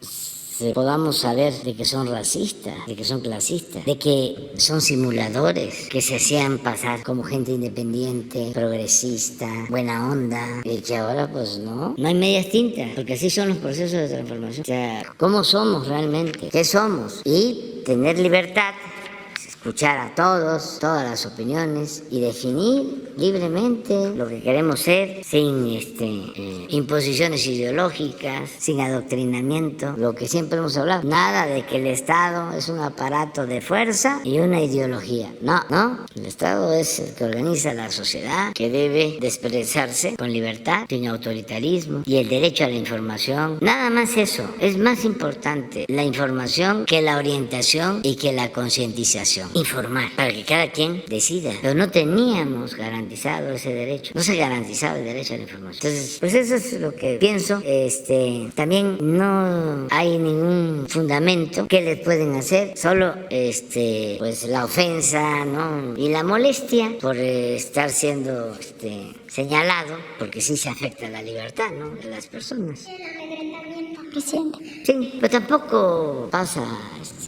podamos saber de que son racistas, de que son clasistas, de que son simuladores, que se hacían pasar como gente independiente, progresista, buena onda, y que ahora pues no hay medias tintas, porque así son los procesos de transformación. O sea, ¿cómo somos realmente? ¿Qué somos? Y tener libertad, escuchar a todos, todas las opiniones y definir libremente lo que queremos ser sin imposiciones ideológicas, sin adoctrinamiento, lo que siempre hemos hablado. Nada de que el Estado es un aparato de fuerza y una ideología. No. El Estado es el que organiza la sociedad, que debe de expresarse con libertad, sin autoritarismo y el derecho a la información. Nada más eso. Es más importante la información que la orientación y que la concientización. Informar, para que cada quien decida. Pero no teníamos garantizado ese derecho. No se garantizaba el derecho a la información. Entonces, pues eso es lo que pienso. También no hay ningún fundamento que les pueden hacer. Solo, pues la ofensa, ¿no? Y la molestia por estar siendo, señalado, porque sí se afecta la libertad, ¿no? De las personas. Presidente. Sí, pero tampoco pasa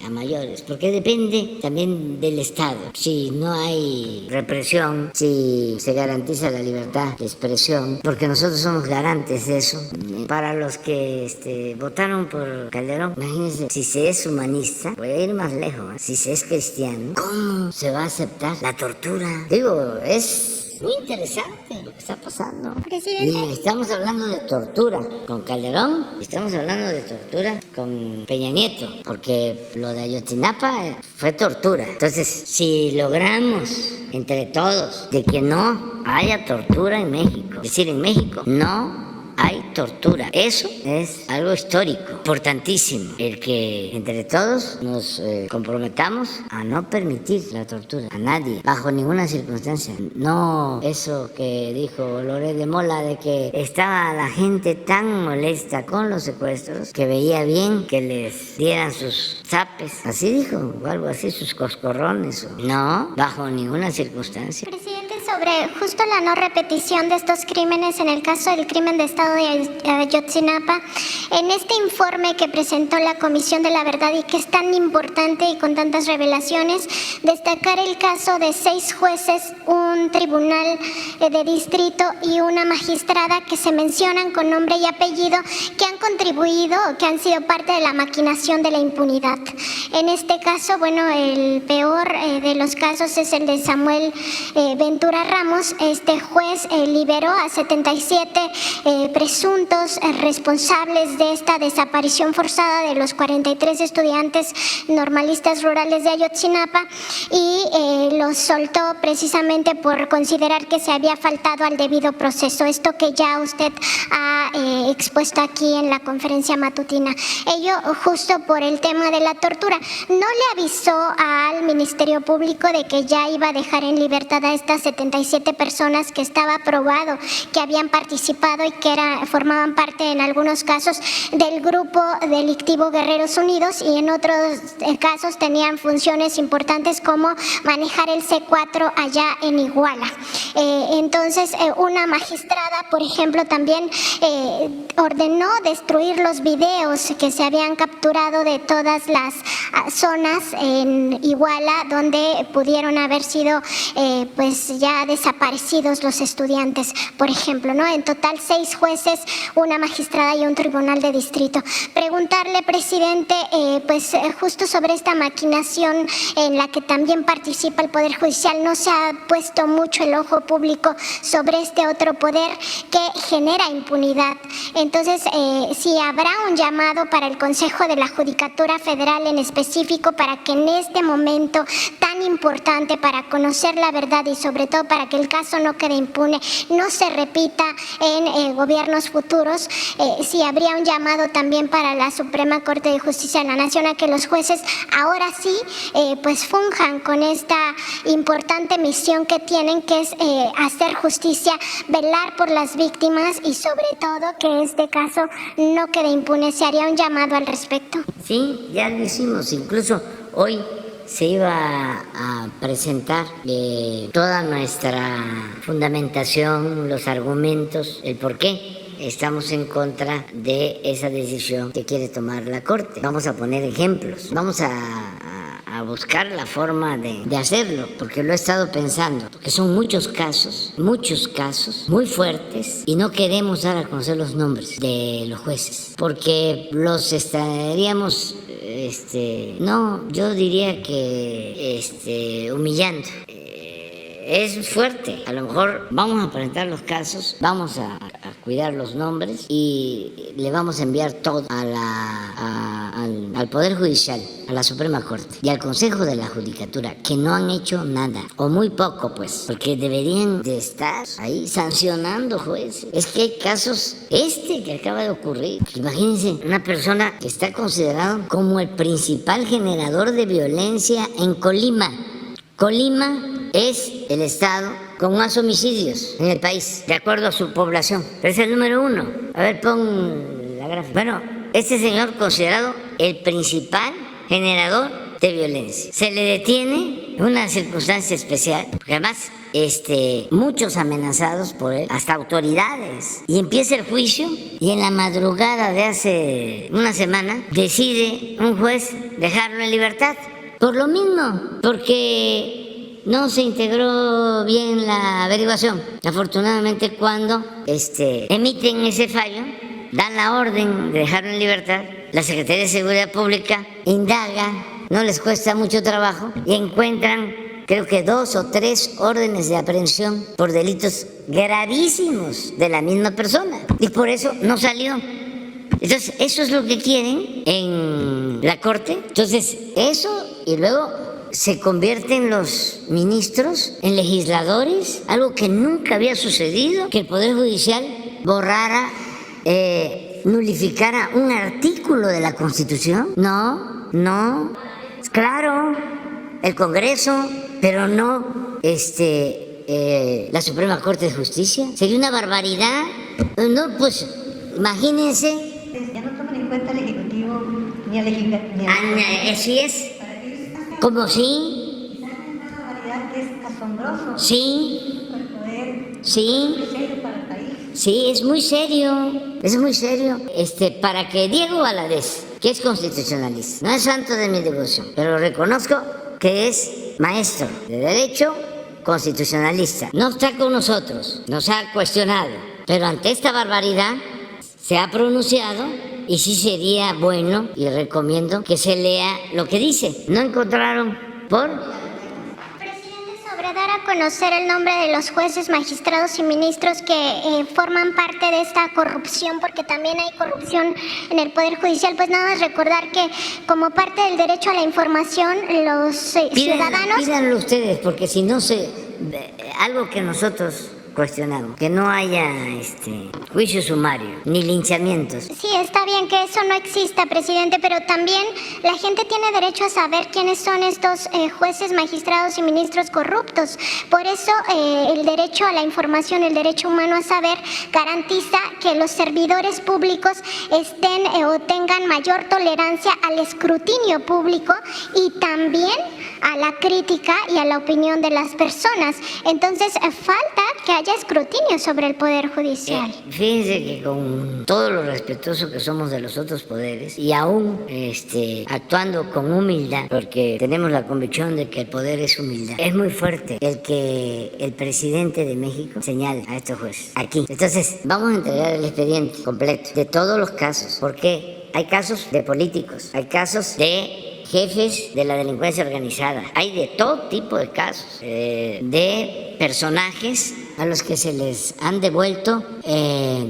a mayores, porque depende también del Estado. Si no hay represión, si se garantiza la libertad de expresión, porque nosotros somos garantes de eso. Para los que votaron por Calderón, imagínense, si se es humanista, voy a ir más lejos, si se es cristiano, ¿cómo se va a aceptar la tortura? Digo, es muy interesante lo que está pasando. Presidente. Y estamos hablando de tortura con Calderón, estamos hablando de tortura con Peña Nieto, porque lo de Ayotzinapa fue tortura. Entonces, si logramos entre todos de que no haya tortura en México, es decir, en México no hay tortura. Eso es algo histórico, importantísimo. El que entre todos nos comprometamos a no permitir la tortura a nadie, bajo ninguna circunstancia. No eso que dijo Loret de Mola, de que estaba la gente tan molesta con los secuestros que veía bien que les dieran sus zapes. Así dijo, o algo así, sus coscorrones. No, bajo ninguna circunstancia. Presidente, sobre justo la no repetición de estos crímenes en el caso del crimen de Estado de Ayotzinapa, en este informe que presentó la Comisión de la Verdad y que es tan importante y con tantas revelaciones, destacar el caso de 6 jueces, un tribunal de distrito y una magistrada que se mencionan con nombre y apellido, que han contribuido o que han sido parte de la maquinación de la impunidad. En este caso, bueno, el peor de los casos es el de Samuel Ventura Ramos. Este juez liberó a 77 presuntos responsables de esta desaparición forzada de los 43 estudiantes normalistas rurales de Ayotzinapa y los soltó precisamente por considerar que se había faltado al debido proceso. Esto que ya usted ha expuesto aquí en la conferencia matutina. Ello justo por el tema de la tortura. No le avisó al Ministerio Público Público de que ya iba a dejar en libertad a estas 77 personas que estaba probado que habían participado y que formaban parte en algunos casos del grupo delictivo Guerreros Unidos, y en otros casos tenían funciones importantes como manejar el C4 allá en Iguala. Entonces, una magistrada, por ejemplo, también ordenó destruir los videos que se habían capturado de todas las zonas en Iguala donde pudieron haber sido pues ya desaparecidos los estudiantes, por ejemplo, ¿no? En total 6 jueces, una magistrada y un tribunal de distrito. Preguntarle, presidente, justo sobre esta maquinación en la que también participa el Poder Judicial, no se ha puesto mucho el ojo público sobre este otro poder que genera impunidad. Entonces, si habrá un llamado para el Consejo de la Judicatura Federal en específico para que en este momento tan importante para conocer la verdad y sobre todo para que el caso no quede impune, no se repita en gobiernos futuros, si habría un llamado también para la Suprema Corte de Justicia de la Nación a que los jueces ahora sí funjan con esta importante misión que tienen, que es hacer justicia, velar por las víctimas y sobre todo que este caso no quede impune. ¿Se haría un llamado al respecto? Sí, ya lo hicimos. Incluso hoy se iba a presentar toda nuestra fundamentación, los argumentos, el por qué estamos en contra de esa decisión que quiere tomar la Corte. Vamos a poner ejemplos, vamos a buscar la forma de hacerlo, porque lo he estado pensando, porque son muchos casos muy fuertes y no queremos dar a conocer los nombres de los jueces, porque los estaríamos, no, yo diría que humillando. Es fuerte. A lo mejor vamos a presentar los casos, vamos a cuidar los nombres y le vamos a enviar todo al Poder Judicial, a la Suprema Corte y al Consejo de la Judicatura, que no han hecho nada, o muy poco, pues, porque deberían de estar ahí sancionando jueces. Es que hay casos, que acaba de ocurrir. Imagínense, una persona que está considerado como el principal generador de violencia en Colima. Colima es el estado con más homicidios en el país, de acuerdo a su población. Pero es el número 1. A ver, pon la gráfica. Bueno, este señor considerado el principal generador de violencia. Se le detiene en una circunstancia especial, porque además muchos amenazados por él, hasta autoridades. Y empieza el juicio y en la madrugada de hace una semana decide un juez dejarlo en libertad. Por lo mismo, porque no se integró bien la averiguación. Afortunadamente, cuando emiten ese fallo, dan la orden de dejarlo en libertad, la Secretaría de Seguridad Pública indaga, no les cuesta mucho trabajo, y encuentran, creo que 2 o 3 órdenes de aprehensión por delitos gravísimos de la misma persona. Y por eso no salió. Entonces, eso es lo que quieren en la Corte. Entonces, eso, y luego se convierten los ministros en legisladores, algo que nunca había sucedido, que el Poder Judicial borrara, nulificara un artículo de la Constitución. No, claro, el Congreso, pero no la Suprema Corte de Justicia. Sería una barbaridad. No, pues, imagínense. Ya no toman en cuenta al Ejecutivo ni al Legislativo. Así es. ¿Cómo sí? Una barbaridad que es asombroso. Sí. El poder. Sí. Es muy serio para el país. Sí, es muy serio. Es muy serio. Para que Diego Valadez, que es constitucionalista, no es santo de mi devoción, pero reconozco que es maestro de derecho constitucionalista. No está con nosotros, nos ha cuestionado, pero ante esta barbaridad se ha pronunciado y sí sería bueno, y recomiendo que se lea lo que dice. No encontraron Presidente, sobre dar a conocer el nombre de los jueces, magistrados y ministros que forman parte de esta corrupción, porque también hay corrupción en el Poder Judicial, pues nada más recordar que como parte del derecho a la información, los ciudadanos... Pídanlo ustedes, porque si no algo que nosotros cuestionamos, que no haya juicio sumario ni linchamientos. Sí, está bien que eso no exista, presidente, pero también la gente tiene derecho a saber quiénes son estos jueces, magistrados y ministros corruptos. Por eso el derecho a la información, el derecho humano a saber, garantiza que los servidores públicos estén o tengan mayor tolerancia al escrutinio público y también a la crítica y a la opinión de las personas. Entonces, falta que haya escrutinio sobre el Poder Judicial. Fíjense que con todo lo respetuoso que somos de los otros poderes y aún actuando con humildad, porque tenemos la convicción de que el poder es humildad, es muy fuerte el que el presidente de México señale a estos jueces aquí. Entonces, vamos a entregar el expediente completo de todos los casos, porque hay casos de políticos, hay casos de jefes de la delincuencia organizada, hay de todo tipo de casos, de personajes a los que se les han devuelto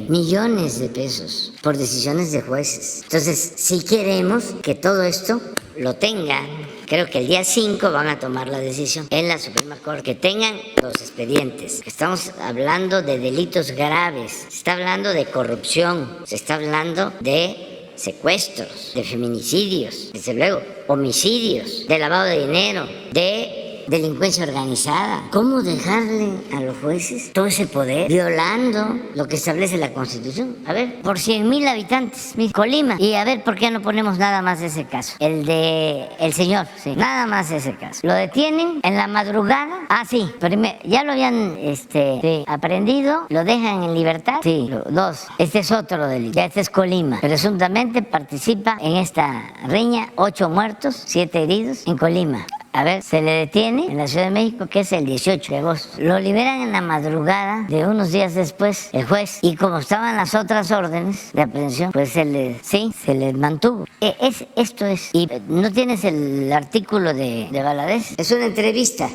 millones de pesos por decisiones de jueces. Entonces, si queremos que todo esto lo tengan, creo que el día 5 van a tomar la decisión en la Suprema Corte, que tengan los expedientes. Estamos hablando de delitos graves, se está hablando de corrupción, se está hablando de secuestros, de feminicidios, desde luego, homicidios, de lavado de dinero, de delincuencia organizada. ¿Cómo dejarle a los jueces todo ese poder violando lo que establece la Constitución? A ver, por 100,000 habitantes, Colima. Y a ver, ¿por qué no ponemos nada más de ese caso? El de el señor, sí, nada más ese caso. Lo detienen en la madrugada. Ah, sí, ya lo habían aprendido, lo dejan en libertad. Sí, 2. Este es otro delito. Ya este es Colima. Presuntamente participa en esta riña, 8 muertos, 7 heridos en Colima. A ver, se le detiene en la Ciudad de México, que es el 18 de agosto. Lo liberan en la madrugada de unos días después el juez. Y como estaban las otras órdenes de aprehensión, pues se les mantuvo. Esto es. Y no tienes el artículo de Valadez. Es una entrevista.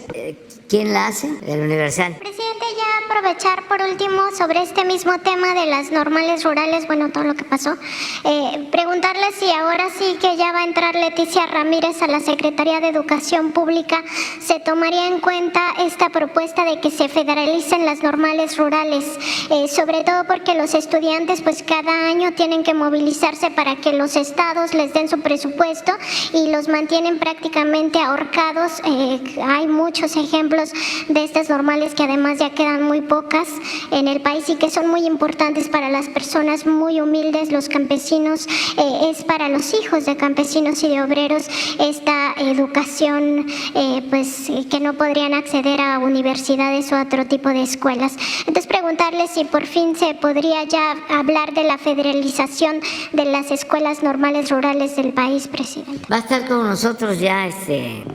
¿Quién la hace? El Universal. Presidente, ya aprovechar por último sobre este mismo tema de las normales rurales, bueno, todo lo que pasó, preguntarle si ahora sí que ya va a entrar Leticia Ramírez a la Secretaría de Educación Pública, ¿se tomaría en cuenta esta propuesta de que se federalicen las normales rurales? Sobre todo porque los estudiantes pues cada año tienen que movilizarse para que los estados les den su presupuesto y los mantienen prácticamente ahorcados. Hay muchos ejemplos de estas normales que además ya quedan muy pocas en el país y que son muy importantes para las personas muy humildes, los campesinos, es para los hijos de campesinos y de obreros esta educación pues que no podrían acceder a universidades o a otro tipo de escuelas. Entonces preguntarle si por fin se podría ya hablar de la federalización de las escuelas normales rurales del país, presidente. Va a estar con nosotros ya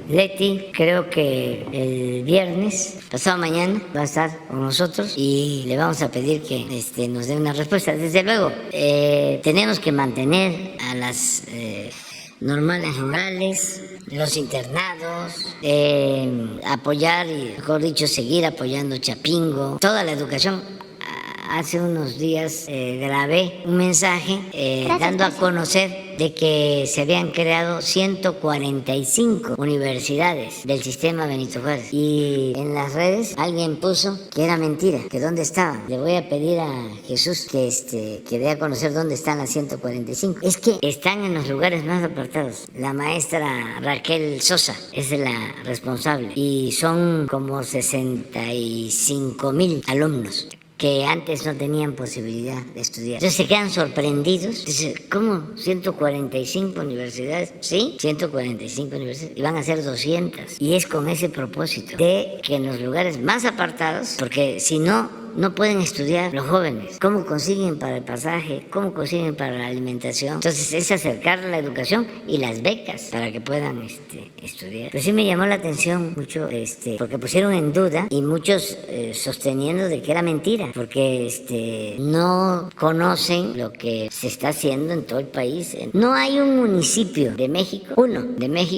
Leti, creo que el viernes, pasado mañana, va a estar con nosotros y le vamos a pedir que nos dé una respuesta. Desde luego, tenemos que mantener a las normales rurales, los internados, apoyar y, mejor dicho, seguir apoyando Chapingo, toda la educación. Hace unos días grabé un mensaje dando a conocer de que se habían creado 145 universidades del sistema Benito Juárez. Y en las redes alguien puso que era mentira, que dónde estaban. Le voy a pedir a Jesús que dé a conocer dónde están las 145. Es que están en los lugares más apartados. La maestra Raquel Sosa es la responsable y son como 65,000 alumnos que antes no tenían posibilidad de estudiar. Entonces se quedan sorprendidos. Dicen, ¿cómo? 145 universidades. Sí, 145 universidades. Y van a ser 200. Y es con ese propósito de que en los lugares más apartados, porque si no, no pueden estudiar los jóvenes. ¿Cómo consiguen para el pasaje? ¿Cómo consiguen para la alimentación? Entonces es acercar la educación y las becas para que puedan estudiar. Pero sí me llamó la atención mucho porque pusieron en duda y muchos sosteniendo de que era mentira, porque no conocen lo que se está haciendo en todo el país. No hay un municipio de México,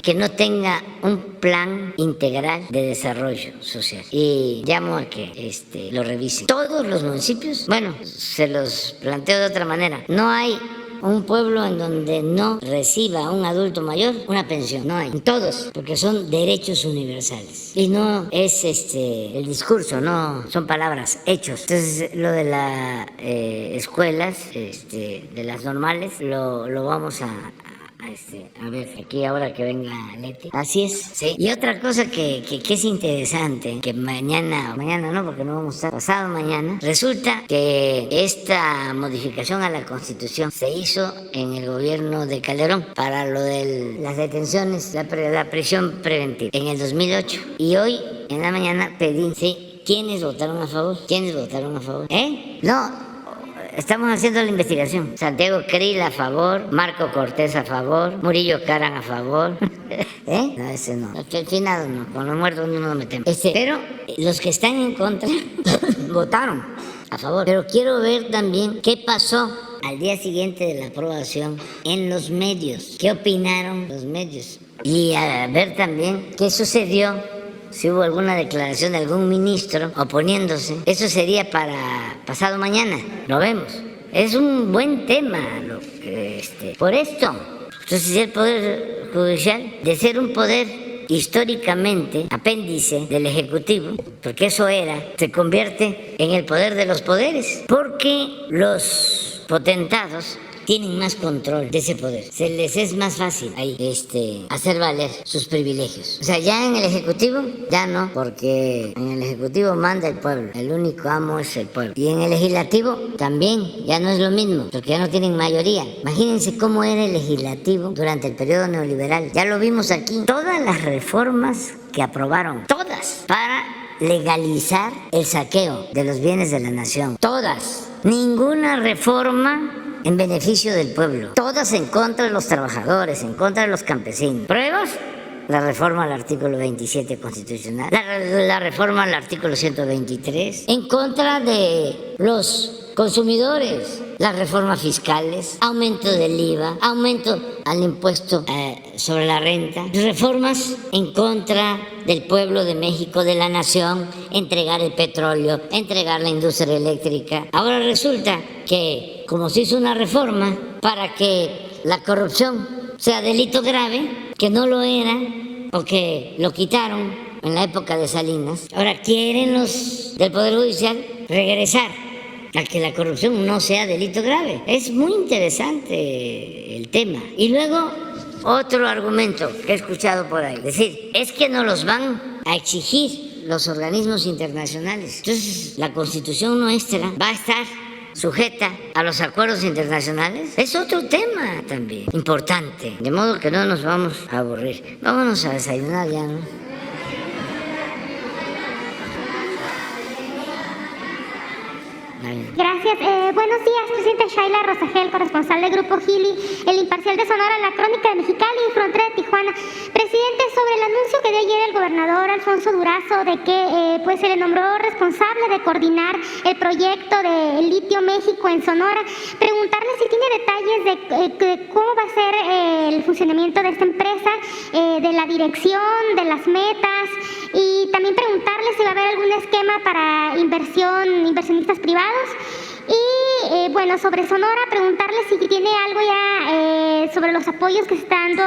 que no tenga un plan integral de desarrollo social. Y llamo a que lo revisen. Todos los municipios, bueno, se los planteo de otra manera, no hay un pueblo en donde no reciba un adulto mayor una pensión. No hay. En todos, porque son derechos universales. Y no es el discurso, no son palabras, hechos. Entonces, lo de las escuelas, de las normales, lo vamos a ver, aquí ahora que venga Leti. Así es, sí. Y otra cosa que es interesante, que mañana no, porque no vamos a estar, pasado mañana, resulta que esta modificación a la Constitución se hizo en el gobierno de Calderón para lo de las detenciones, la prisión preventiva, en el 2008. Y hoy, en la mañana, pedí, sí, ¿quiénes votaron a favor? ¿Quiénes votaron a favor? No. Estamos haciendo la investigación. Santiago Krill a favor, Marco Cortés a favor, Murillo Karam a favor. No, ese no. El finado no, con los muertos no nos metemos. Pero los que están en contra votaron a favor. Pero quiero ver también qué pasó al día siguiente de la aprobación en los medios. ¿Qué opinaron los medios? Y a ver también qué sucedió. Si hubo alguna declaración de algún ministro oponiéndose, eso sería para pasado mañana, lo vemos. Es un buen tema por esto. Entonces el Poder Judicial, de ser un poder históricamente apéndice del Ejecutivo, porque eso era, se convierte en el poder de los poderes, porque los potentados tienen más control de ese poder. Se les es más fácil ahí hacer valer sus privilegios. O sea, ya en el Ejecutivo, ya no, porque en el Ejecutivo manda el pueblo. El único amo es el pueblo. Y en el Legislativo también, ya no es lo mismo, porque ya no tienen mayoría. Imagínense cómo era el Legislativo durante el periodo neoliberal. Ya lo vimos aquí. Todas las reformas que aprobaron, todas, para legalizar el saqueo de los bienes de la nación. Todas. Ninguna reforma en beneficio del pueblo. Todas en contra de los trabajadores, en contra de los campesinos. ¿Pruebas? La reforma al artículo 27 constitucional, la reforma al artículo 123, en contra de los consumidores, las reformas fiscales, aumento del IVA, aumento al impuesto sobre la renta, reformas en contra del pueblo de México, de la nación, entregar el petróleo, entregar la industria eléctrica. Ahora resulta que, como se hizo una reforma para que la corrupción sea delito grave, que no lo era, porque lo quitaron en la época de Salinas, ahora quieren los del Poder Judicial regresar a que la corrupción no sea delito grave. Es muy interesante el tema. Y luego, otro argumento que he escuchado por ahí, decir, es que no los van a exigir los organismos internacionales. Entonces, la Constitución nuestra va a estar sujeta a los acuerdos internacionales. Es otro tema también importante. De modo que no nos vamos a aburrir. Vámonos a desayunar ya, ¿no? Gracias. Buenos días, presidente. Shaila Rosagel, corresponsal del Grupo Gili, El Imparcial de Sonora, La Crónica de Mexicali y Frontera de Tijuana. Presidente, sobre el anuncio que dio ayer el gobernador Alfonso Durazo de que pues se le nombró responsable de coordinar el proyecto de Litio México en Sonora, preguntarle si tiene detalles de cómo va a ser el funcionamiento de esta empresa, de la dirección, de las metas, y también preguntarle si va a haber algún esquema para inversionistas privados. Y bueno, sobre Sonora, preguntarle si tiene algo ya sobre los apoyos que se está dando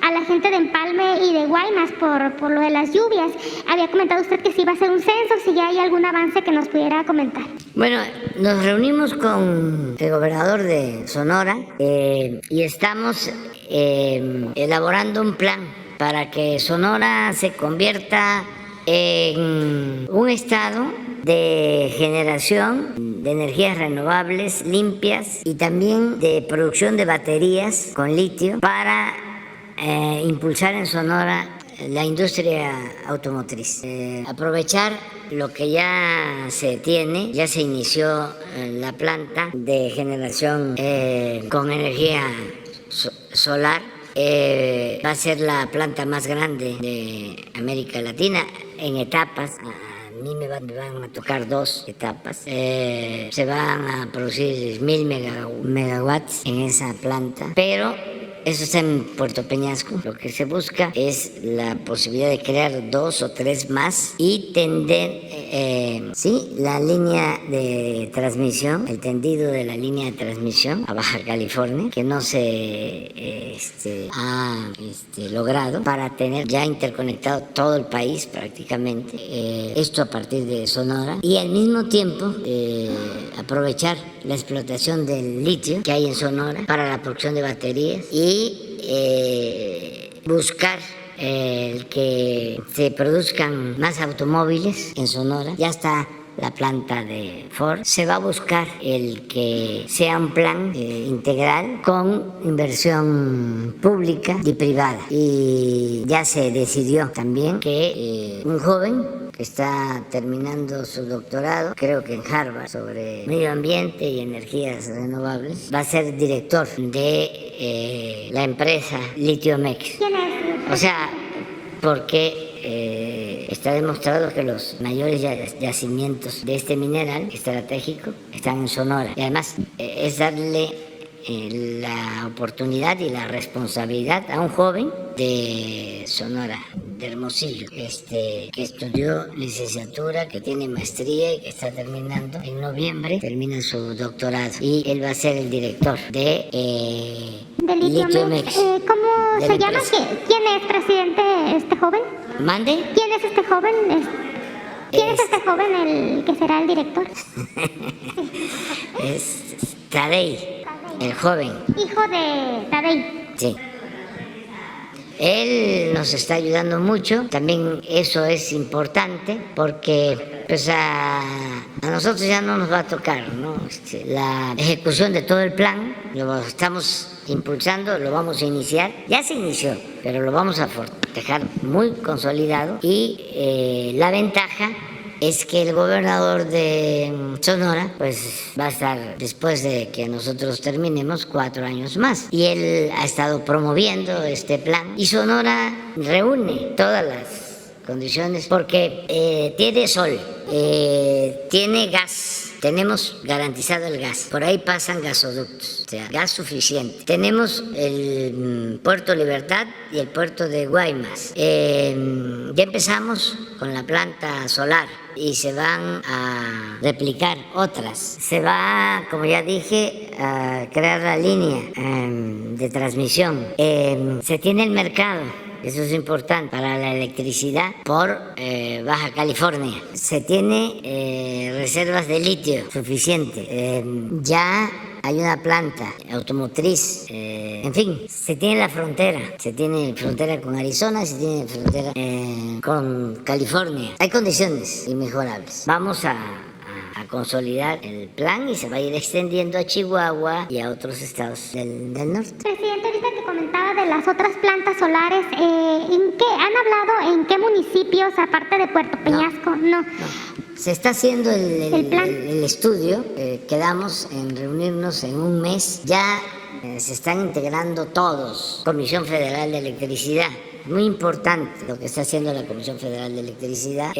a la gente de Empalme y de Guaymas por lo de las lluvias. Había comentado usted que sí iba a hacer un censo, si ya hay algún avance que nos pudiera comentar. Bueno, nos reunimos con el gobernador de Sonora y estamos elaborando un plan para que Sonora se convierta en un estado de generación de energías renovables, limpias, y también de producción de baterías con litio para impulsar en Sonora la industria automotriz. Aprovechar lo que ya se tiene, ya se inició la planta de generación con energía solar. Va a ser la planta más grande de América Latina en etapas. A mí me van a tocar 2 etapas. Se van a producir 1000 megawatts en esa planta, pero eso está en Puerto Peñasco. Lo que se busca es la posibilidad de crear 2 o 3 más y tender, la línea de transmisión, el tendido de la línea de transmisión a Baja California, que no se ha logrado, para tener ya interconectado todo el país prácticamente, esto a partir de Sonora, y al mismo tiempo aprovechar la explotación del litio que hay en Sonora para la producción de baterías y buscar que se produzcan más automóviles en Sonora. Ya está la planta de Ford. Se va a buscar el que sea un plan integral con inversión pública y privada. Y ya se decidió también que un joven que está terminando su doctorado, creo que en Harvard, sobre medio ambiente y energías renovables, va a ser director de la empresa Litiomex. ¿Quién es? O sea, porque está demostrado que los mayores yacimientos de este mineral estratégico están en Sonora. Y además es darle la oportunidad y la responsabilidad a un joven de Sonora, de Hermosillo, que estudió licenciatura, que tiene maestría y que está terminando en noviembre, termina su doctorado. Y él va a ser el director de Litiomex. ¿Cómo se llama? ¿Quién es presidente este joven? ¿Mande? ¿Quién es este joven? ¿Quién es este joven el que será el director? Es Tadei, el joven. Hijo de Tadei. Sí. Él nos está ayudando mucho, también eso es importante porque pues a nosotros ya no nos va a tocar, ¿no? La ejecución de todo el plan lo estamos impulsando, lo vamos a iniciar, ya se inició, pero lo vamos a dejar muy consolidado y la ventaja es que el gobernador de Sonora pues va a estar, después de que nosotros terminemos, 4 años más. Y él ha estado promoviendo este plan y Sonora reúne todas las condiciones porque tiene sol, tiene gas. Tenemos garantizado el gas. Por ahí pasan gasoductos, o sea, gas suficiente. Tenemos el Puerto Libertad y el puerto de Guaymas. Ya empezamos con la planta solar y se van a replicar otras. Se va, como ya dije, a crear la línea de transmisión. Se tiene el mercado. Eso es importante para la electricidad por Baja California. Se tiene reservas de litio suficiente. Ya hay una planta automotriz. En fin, se tiene la frontera. Se tiene frontera con Arizona, se tiene frontera con California. Hay condiciones inmejorables. Vamos a consolidar el plan y se va a ir extendiendo a Chihuahua y a otros estados del norte. Presidente, ahorita que comentaba de las otras plantas solares, ¿han hablado en qué municipios, aparte de Puerto Peñasco? No. Se está haciendo el estudio, quedamos en reunirnos en un mes, ya se están integrando todos, Comisión Federal de Electricidad. Muy importante lo que está haciendo la Comisión Federal de Electricidad,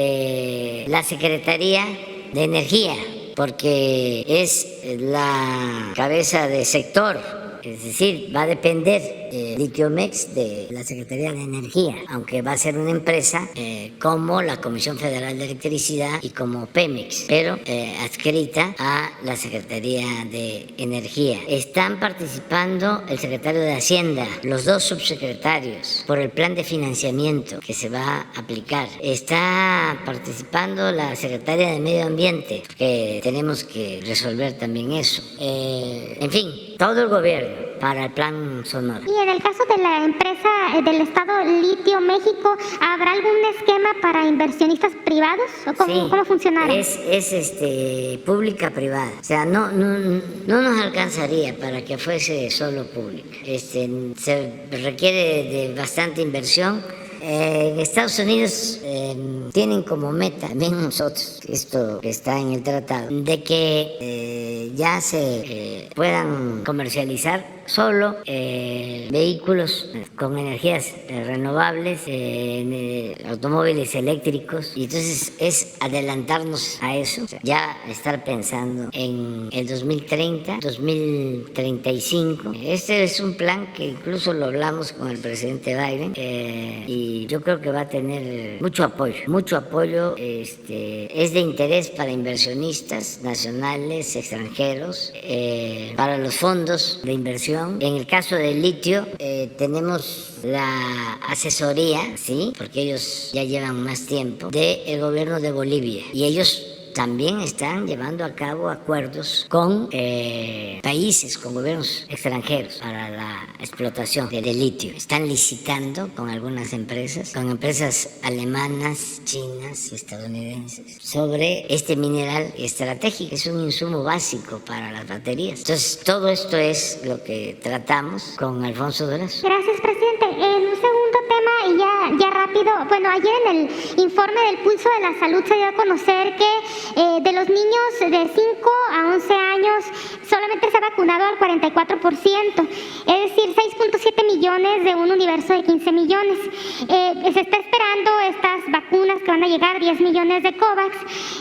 la Secretaría de Energía, porque es la cabeza de sector, es decir, va a depender Litiomex de la Secretaría de Energía, aunque va a ser una empresa como la Comisión Federal de Electricidad y como Pemex, pero adscrita a la Secretaría de Energía. Están participando el secretario de Hacienda, los 2 subsecretarios, por el plan de financiamiento que se va a aplicar. Está participando la secretaria de Medio Ambiente, que tenemos que resolver también eso. En fin, todo el gobierno para el plan Sonora. Y en el caso de la empresa del Estado Litio México, ¿habrá algún esquema para inversionistas privados? ¿O cómo funcionará? Es pública privada. O sea, no nos alcanzaría para que fuese solo pública. Se requiere de bastante inversión En Estados Unidos tienen como meta, también nosotros, esto que está en el tratado, de que ya se puedan comercializar solo vehículos con energías renovables, automóviles eléctricos, y entonces es adelantarnos a eso, o sea, ya estar pensando en el 2030, 2035. Este es un plan que incluso lo hablamos con el presidente Biden, y yo creo que va a tener mucho apoyo, es de interés para inversionistas nacionales, extranjeros, para los fondos de inversión. En el caso del litio, tenemos la asesoría, ¿sí? Porque ellos ya llevan más tiempo, del gobierno de Bolivia, y ellos también están llevando a cabo acuerdos con países, con gobiernos extranjeros para la explotación del litio. Están licitando con algunas empresas, con empresas alemanas, chinas y estadounidenses, sobre este mineral estratégico. Es un insumo básico para las baterías. Entonces, todo esto es lo que tratamos con Alfonso Durazo. Gracias, presidente. En un segundo tema, y ya rápido, bueno, ayer en el informe del Pulso de la Salud se dio a conocer que de los niños de 5 a 11 años solamente se ha vacunado al 44%, es decir, 6.7 millones de un universo de 15 millones. Se está esperando estas vacunas que van a llegar, 10 millones de COVAX.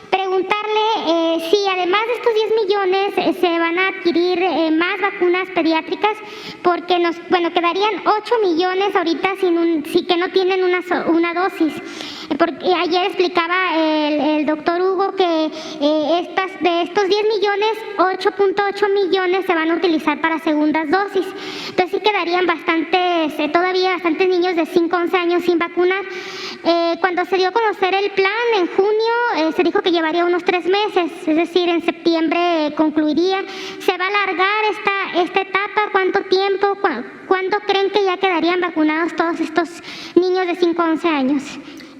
Preguntarle si además de estos 10 millones se van a adquirir más vacunas pediátricas, porque quedarían 8 millones ahorita que no tienen una dosis. Porque ayer explicaba el doctor Hugo que de estos 10 millones, 8.8 millones se van a utilizar para segundas dosis. Entonces sí quedarían todavía bastantes niños de 5 a 11 años sin vacunar. Cuando se dio a conocer el plan en junio, se dijo que llevaría unos 3 meses, es decir, en septiembre concluiría. ¿Se va a alargar esta etapa? ¿Cuánto tiempo? ¿Cuándo creen que ya quedarían vacunados todos estos niños de 5 a 11 años?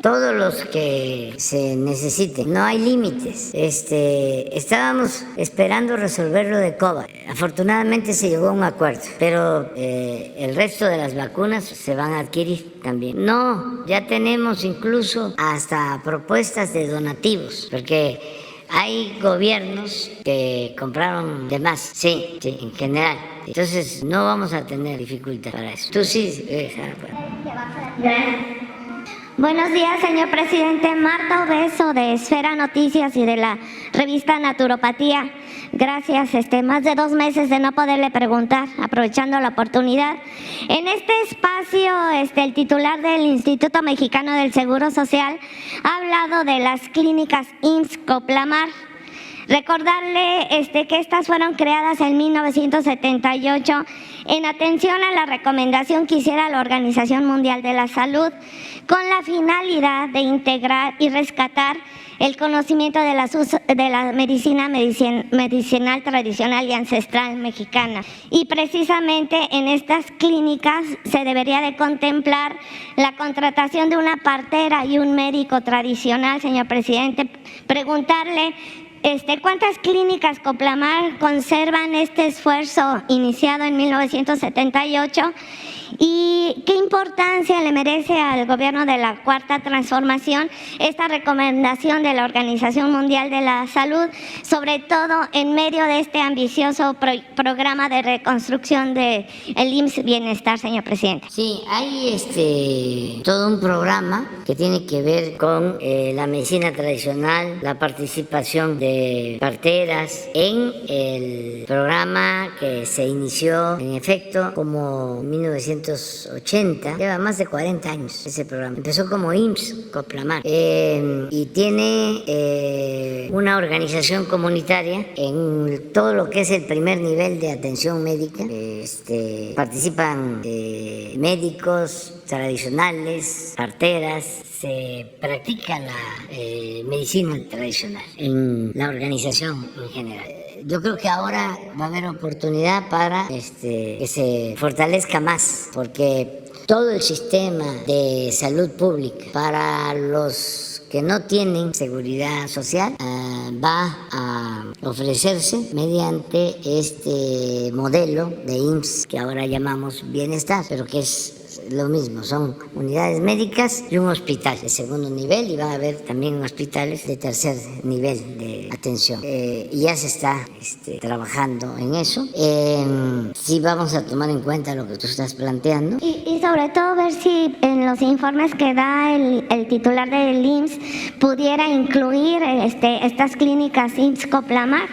Todos los que se necesiten, no hay límites. Estábamos esperando resolver lo de COVAX. Afortunadamente se llegó a un acuerdo, pero el resto de las vacunas se van a adquirir también. No, ya tenemos incluso hasta propuestas de donativos, porque hay gobiernos que compraron de más, sí, en general. Entonces no vamos a tener dificultad para eso. Tú sí. Buenos días, señor presidente. Marta Obeso, de Esfera Noticias y de la revista Naturopatía. Gracias, más de 2 meses de no poderle preguntar, aprovechando la oportunidad. En este espacio, el titular del Instituto Mexicano del Seguro Social ha hablado de las clínicas IMSS Coplamar. Recordarle que estas fueron creadas en 1978 en atención a la recomendación que hiciera la Organización Mundial de la Salud, con la finalidad de integrar y rescatar el conocimiento de la medicina medicinal tradicional y ancestral mexicana. Y precisamente en estas clínicas se debería de contemplar la contratación de una partera y un médico tradicional, señor presidente. Preguntarle ¿cuántas clínicas Coplamar conservan este esfuerzo iniciado en 1978? ¿Y qué importancia le merece al gobierno de la Cuarta Transformación esta recomendación de la Organización Mundial de la Salud, sobre todo en medio de este ambicioso programa de reconstrucción del IMSS Bienestar, señor presidente? Sí, hay todo un programa que tiene que ver con la medicina tradicional, la participación de parteras en el programa que se inició en efecto como 1980, lleva más de 40 años ese programa. Empezó como IMSS Coplamar y tiene una organización comunitaria en todo lo que es el primer nivel de atención médica. Participan médicos tradicionales, parteras, se practica la medicina tradicional en la organización en general. Yo creo que ahora va a haber oportunidad para que se fortalezca más, porque todo el sistema de salud pública para los que no tienen seguridad social va a ofrecerse mediante este modelo de IMSS que ahora llamamos bienestar, pero que es lo mismo, son unidades médicas y un hospital de segundo nivel, y va a haber también hospitales de tercer nivel de atención. Y ya se está trabajando en eso. Sí vamos a tomar en cuenta lo que tú estás planteando. Y sobre todo ver si en los informes que da el titular del IMSS pudiera incluir estas clínicas IMSS Coplamar,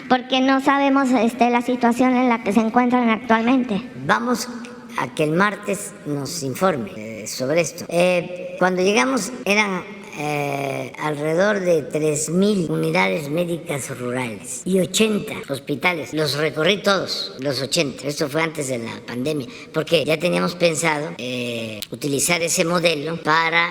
porque no sabemos la situación en la que se encuentran actualmente. Vamos a que el martes nos informe sobre esto. Cuando llegamos eran alrededor de 3.000 unidades médicas rurales y 80 hospitales. Los recorrí todos, los 80. Esto fue antes de la pandemia, porque ya teníamos pensado utilizar ese modelo para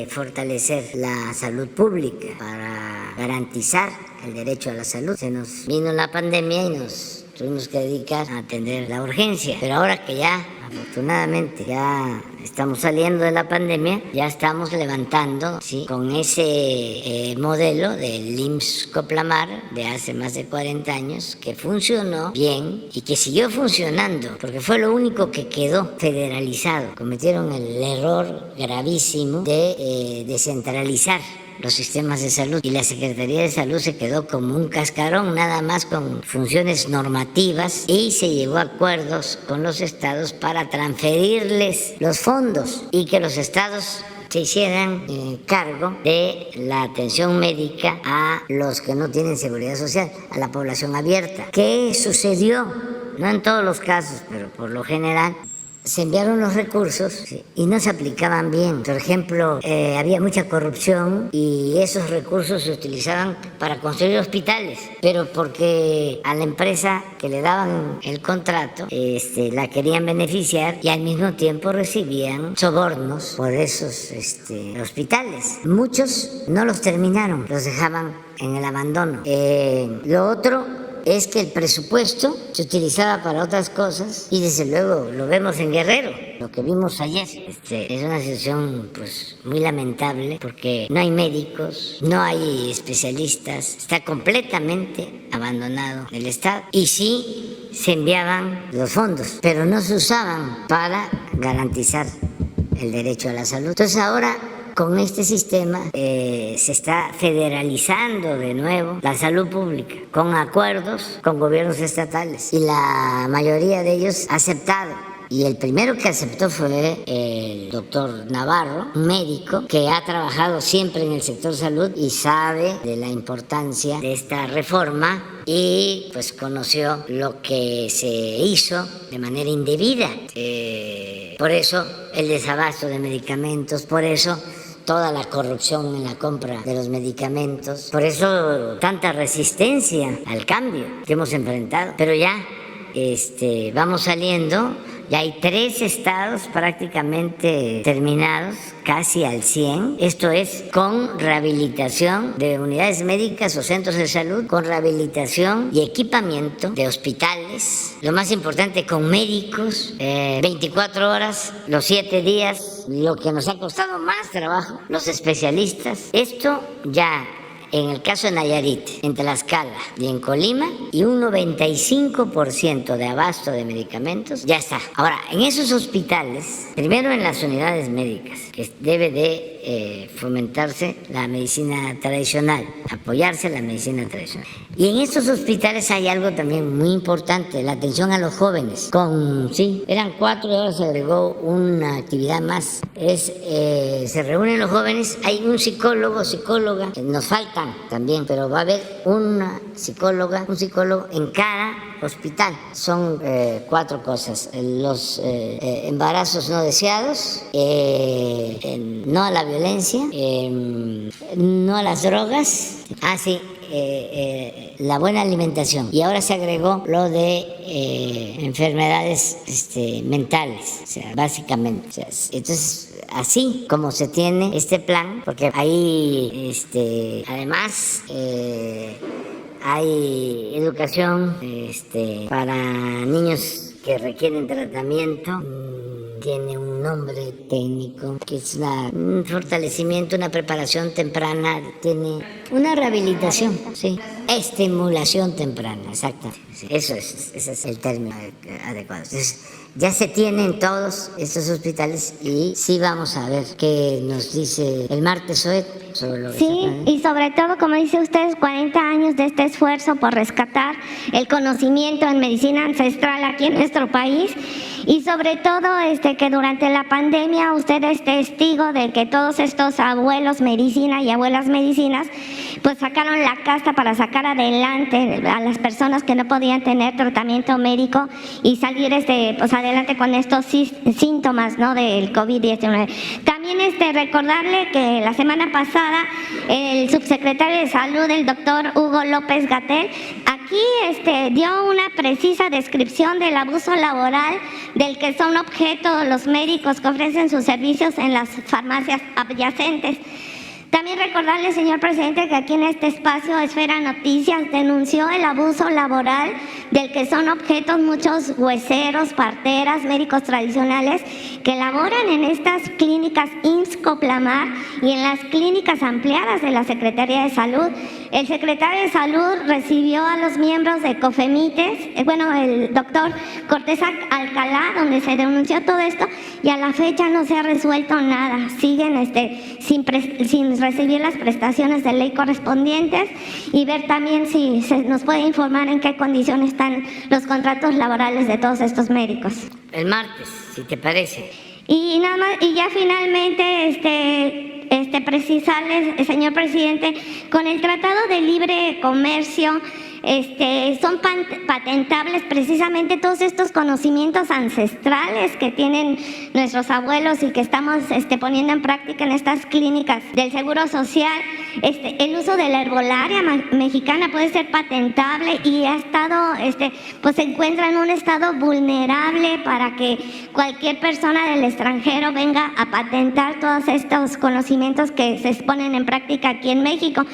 fortalecer la salud pública, para garantizar el derecho a la salud. Se nos vino la pandemia y nos tuvimos que dedicar a atender la urgencia, pero ahora que ya afortunadamente ya estamos saliendo de la pandemia, ya estamos levantando, ¿sí?, con ese modelo del IMSS Coplamar de hace más de 40 años, que funcionó bien y que siguió funcionando, porque fue lo único que quedó federalizado. Cometieron el error gravísimo de descentralizar los sistemas de salud, y la Secretaría de Salud se quedó como un cascarón, nada más con funciones normativas, y se llegó a acuerdos con los estados para transferirles los fondos y que los estados se hicieran cargo de la atención médica a los que no tienen seguridad social, a la población abierta. ¿Qué sucedió? No en todos los casos, pero por lo general se enviaron los recursos, ¿sí?, y no se aplicaban bien. Por ejemplo, había mucha corrupción y esos recursos se utilizaban para construir hospitales, pero porque a la empresa que le daban el contrato la querían beneficiar, y al mismo tiempo recibían sobornos por esos hospitales. Muchos no los terminaron, los dejaban en el abandono. Lo otro es que el presupuesto se utilizaba para otras cosas, y desde luego lo vemos en Guerrero, lo que vimos ayer. Es una situación pues muy lamentable, porque no hay médicos, no hay especialistas, está completamente abandonado el Estado, y sí se enviaban los fondos, pero no se usaban para garantizar el derecho a la salud. Entonces ahora, con este sistema se está federalizando de nuevo la salud pública, con acuerdos con gobiernos estatales, y la mayoría de ellos ha aceptado. Y el primero que aceptó fue el doctor Navarro, un médico que ha trabajado siempre en el sector salud y sabe de la importancia de esta reforma, y pues conoció lo que se hizo de manera indebida. Por eso el desabasto de medicamentos, por eso toda la corrupción en la compra de los medicamentos, por eso tanta resistencia al cambio que hemos enfrentado. Pero ya vamos saliendo. Ya hay 3 estados prácticamente terminados, casi al 100. Esto es con rehabilitación de unidades médicas o centros de salud, con rehabilitación y equipamiento de hospitales. Lo más importante, con médicos, 24 horas, los 7 días, lo que nos ha costado más trabajo, los especialistas. Esto ya en el caso de Nayarit, en Tlaxcala y en Colima, y un 95% de abasto de medicamentos ya está. Ahora, en esos hospitales, primero en las unidades médicas, que debe de fomentarse la medicina tradicional, apoyarse la medicina tradicional. Y en estos hospitales hay algo también muy importante, la atención a los jóvenes. Eran 4 y ahora se agregó una actividad más. Se reúnen los jóvenes, hay un psicóloga, nos faltan también, pero va a haber una psicóloga, un psicólogo en cada hospital. Son 4 cosas: los embarazos no deseados, no a la violencia, no a las drogas, la buena alimentación, y ahora se agregó lo de enfermedades mentales, o sea, básicamente. Entonces, así como se tiene este plan, porque ahí además hay educación para niños que requieren tratamiento. Tiene un nombre técnico que es un fortalecimiento, una preparación temprana. Tiene Una rehabilitación, sí. Estimulación temprana, exactamente. Sí, ese es el término adecuado. Entonces, ya se tienen todos estos hospitales y sí vamos a ver qué nos dice el martes sobre lo que Sí, y sobre todo, como dice usted, 40 años de este esfuerzo por rescatar el conocimiento en medicina ancestral aquí en nuestro país, y sobre todo que durante la pandemia usted es testigo de que todos estos abuelos medicina y abuelas medicinas pues sacaron la casta para sacar adelante a las personas que no podían tener tratamiento médico y salir pues adelante con estos síntomas, ¿no?, del COVID-19. También recordarle que la semana pasada el subsecretario de Salud, el doctor Hugo López-Gatell, aquí dio una precisa descripción del abuso laboral del que son objeto los médicos que ofrecen sus servicios en las farmacias adyacentes. También recordarle, señor presidente, que aquí en este espacio Esfera Noticias denunció el abuso laboral del que son objetos muchos hueseros, parteras, médicos tradicionales que laboran en estas clínicas IMSS-Coplamar y en las clínicas ampliadas de la Secretaría de Salud. El secretario de Salud recibió a los miembros de COFEMITES, el doctor Cortés Alcalá, donde se denunció todo esto, y a la fecha no se ha resuelto nada. Siguen sin recibir las prestaciones de ley correspondientes, y ver también si se nos puede informar en qué condiciones están los contratos laborales de todos estos médicos. El martes, si te parece. Y nada más, y ya finalmente precisarles, señor presidente, con el Tratado de Libre Comercio son patentables precisamente todos estos conocimientos ancestrales que tienen nuestros abuelos y que estamos poniendo en práctica en estas clínicas del Seguro Social. El uso de la herbolaria mexicana puede ser patentable y ha estado, pues se encuentra en un estado vulnerable para que cualquier persona del extranjero venga a patentar todos estos conocimientos que se ponen en práctica aquí en México.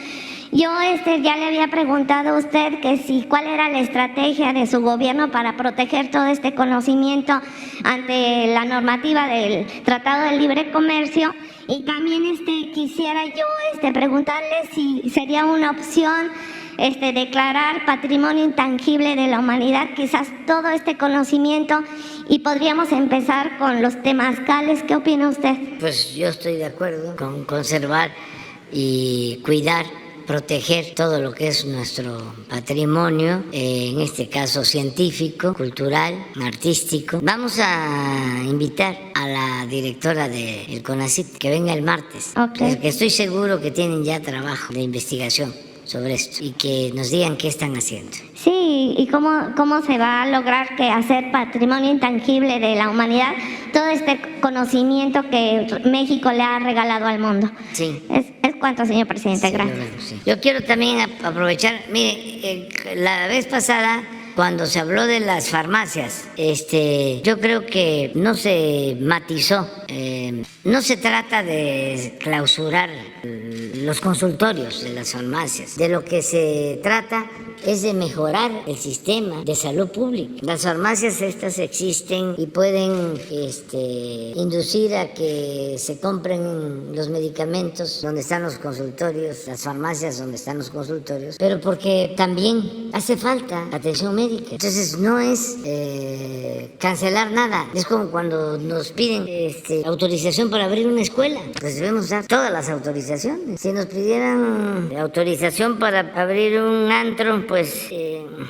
Yo ya le había preguntado a usted que cuál era la estrategia de su gobierno para proteger todo este conocimiento ante la normativa del Tratado de Libre Comercio, y también quisiera yo preguntarle si sería una opción declarar patrimonio intangible de la humanidad quizás todo este conocimiento, y podríamos empezar con los temazcales. ¿Qué opina usted? Pues yo estoy de acuerdo con conservar y cuidar, proteger todo lo que es nuestro patrimonio, en este caso científico, cultural, artístico. Vamos a invitar a la directora del CONACYT que venga el martes, porque estoy seguro que tienen ya trabajo de investigación sobre esto y que nos digan qué están haciendo. Sí, y cómo se va a lograr hacer patrimonio intangible de la humanidad todo este conocimiento que México le ha regalado al mundo. Sí. Es cuanto, señor presidente. Sí, gracias. Sí. Yo quiero también aprovechar, mire, la vez pasada, cuando se habló de las farmacias, yo creo que no se matizó. No se trata de clausurar los consultorios de las farmacias. De lo que se trata es de mejorar el sistema de salud pública. Las farmacias estas existen y pueden inducir a que se compren los medicamentos donde están los consultorios, las farmacias donde están los consultorios, pero porque también hace falta atención médica. Entonces no es cancelar nada. Es como cuando nos piden autorización para abrir una escuela, pues debemos dar todas las autorizaciones. Si nos pidieran autorización para abrir un antro, pues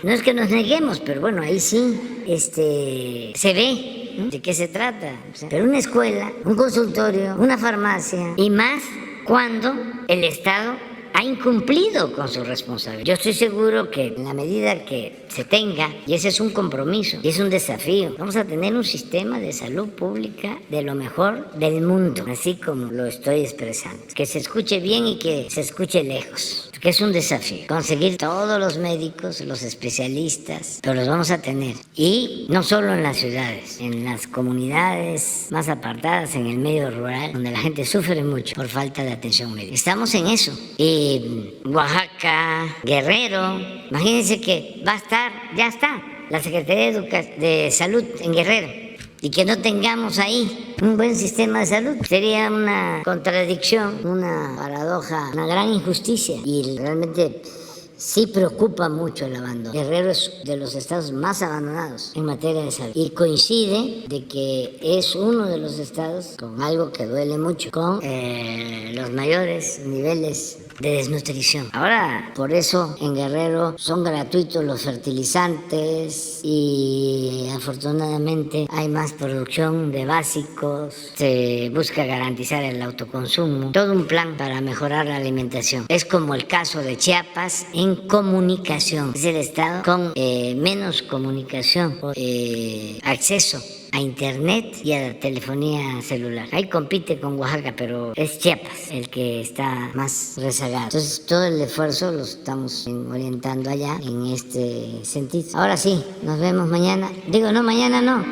no es que nos neguemos, pero bueno, ahí sí se ve, ¿no?, de qué se trata. Pero una escuela, un consultorio, una farmacia, y más cuando el Estado ha incumplido con su responsabilidad. Yo estoy seguro que en la medida que se tenga, y ese es un compromiso, y es un desafío, vamos a tener un sistema de salud pública de lo mejor del mundo, así como lo estoy expresando. Que se escuche bien y que se escuche lejos, que es un desafío. Conseguir todos los médicos, los especialistas, pero los vamos a tener. Y no solo en las ciudades, en las comunidades más apartadas, en el medio rural, donde la gente sufre mucho por falta de atención médica. Estamos en eso. Y Oaxaca, Guerrero, imagínense que va a estar, ya está, la Secretaría de Salud en Guerrero. y que no tengamos ahí un buen sistema de salud. Sería una contradicción, una paradoja, una gran injusticia, y realmente sí preocupa mucho el abandono. Guerrero es de los estados más abandonados en materia de salud, y coincide de que es uno de los estados con algo que duele mucho, con los mayores niveles de desnutrición. Ahora, por eso en Guerrero son gratuitos los fertilizantes y afortunadamente hay más producción de básicos, se busca garantizar el autoconsumo, todo un plan para mejorar la alimentación. Es como el caso de Chiapas en comunicación, es el estado con menos comunicación, acceso a internet y a la telefonía celular. Ahí compite con Oaxaca, pero es Chiapas el que está más rezagado. Entonces todo el esfuerzo lo estamos orientando allá en este sentido. Ahora sí, nos vemos mañana. Digo, no, mañana no.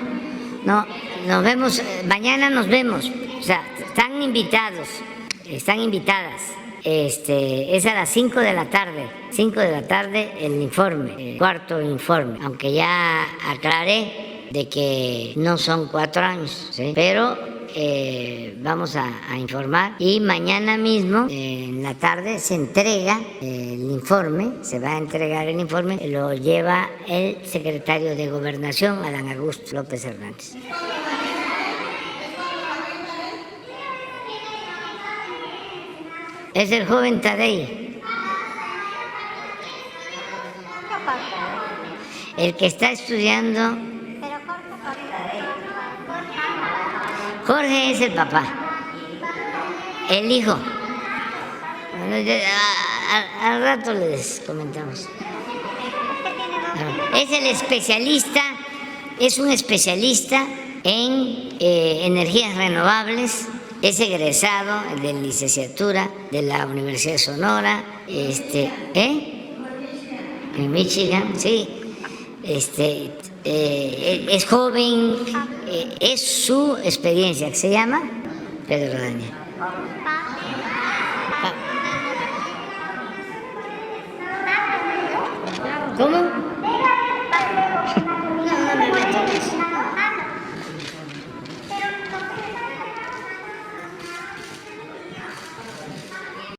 No, nos vemos, mañana nos vemos. O sea, están invitados, están invitadas. Es a las 5 de la tarde. 5 de la tarde el informe, el cuarto informe. Aunque ya aclaré de que no son 4 años, ¿sí? Pero vamos a informar, y mañana mismo en la tarde se entrega el informe, se va a entregar el informe, lo lleva el secretario de Gobernación, Adán Augusto López Hernández. Es el joven Tadei, el que está estudiando. Jorge es el papá, el hijo. Bueno, al rato les comentamos. Es el especialista, es un especialista en energías renovables, es egresado de licenciatura de la Universidad de Sonora, en Michigan, sí. Es joven, es su experiencia, que se llama Pedro Daniel. ¿Cómo?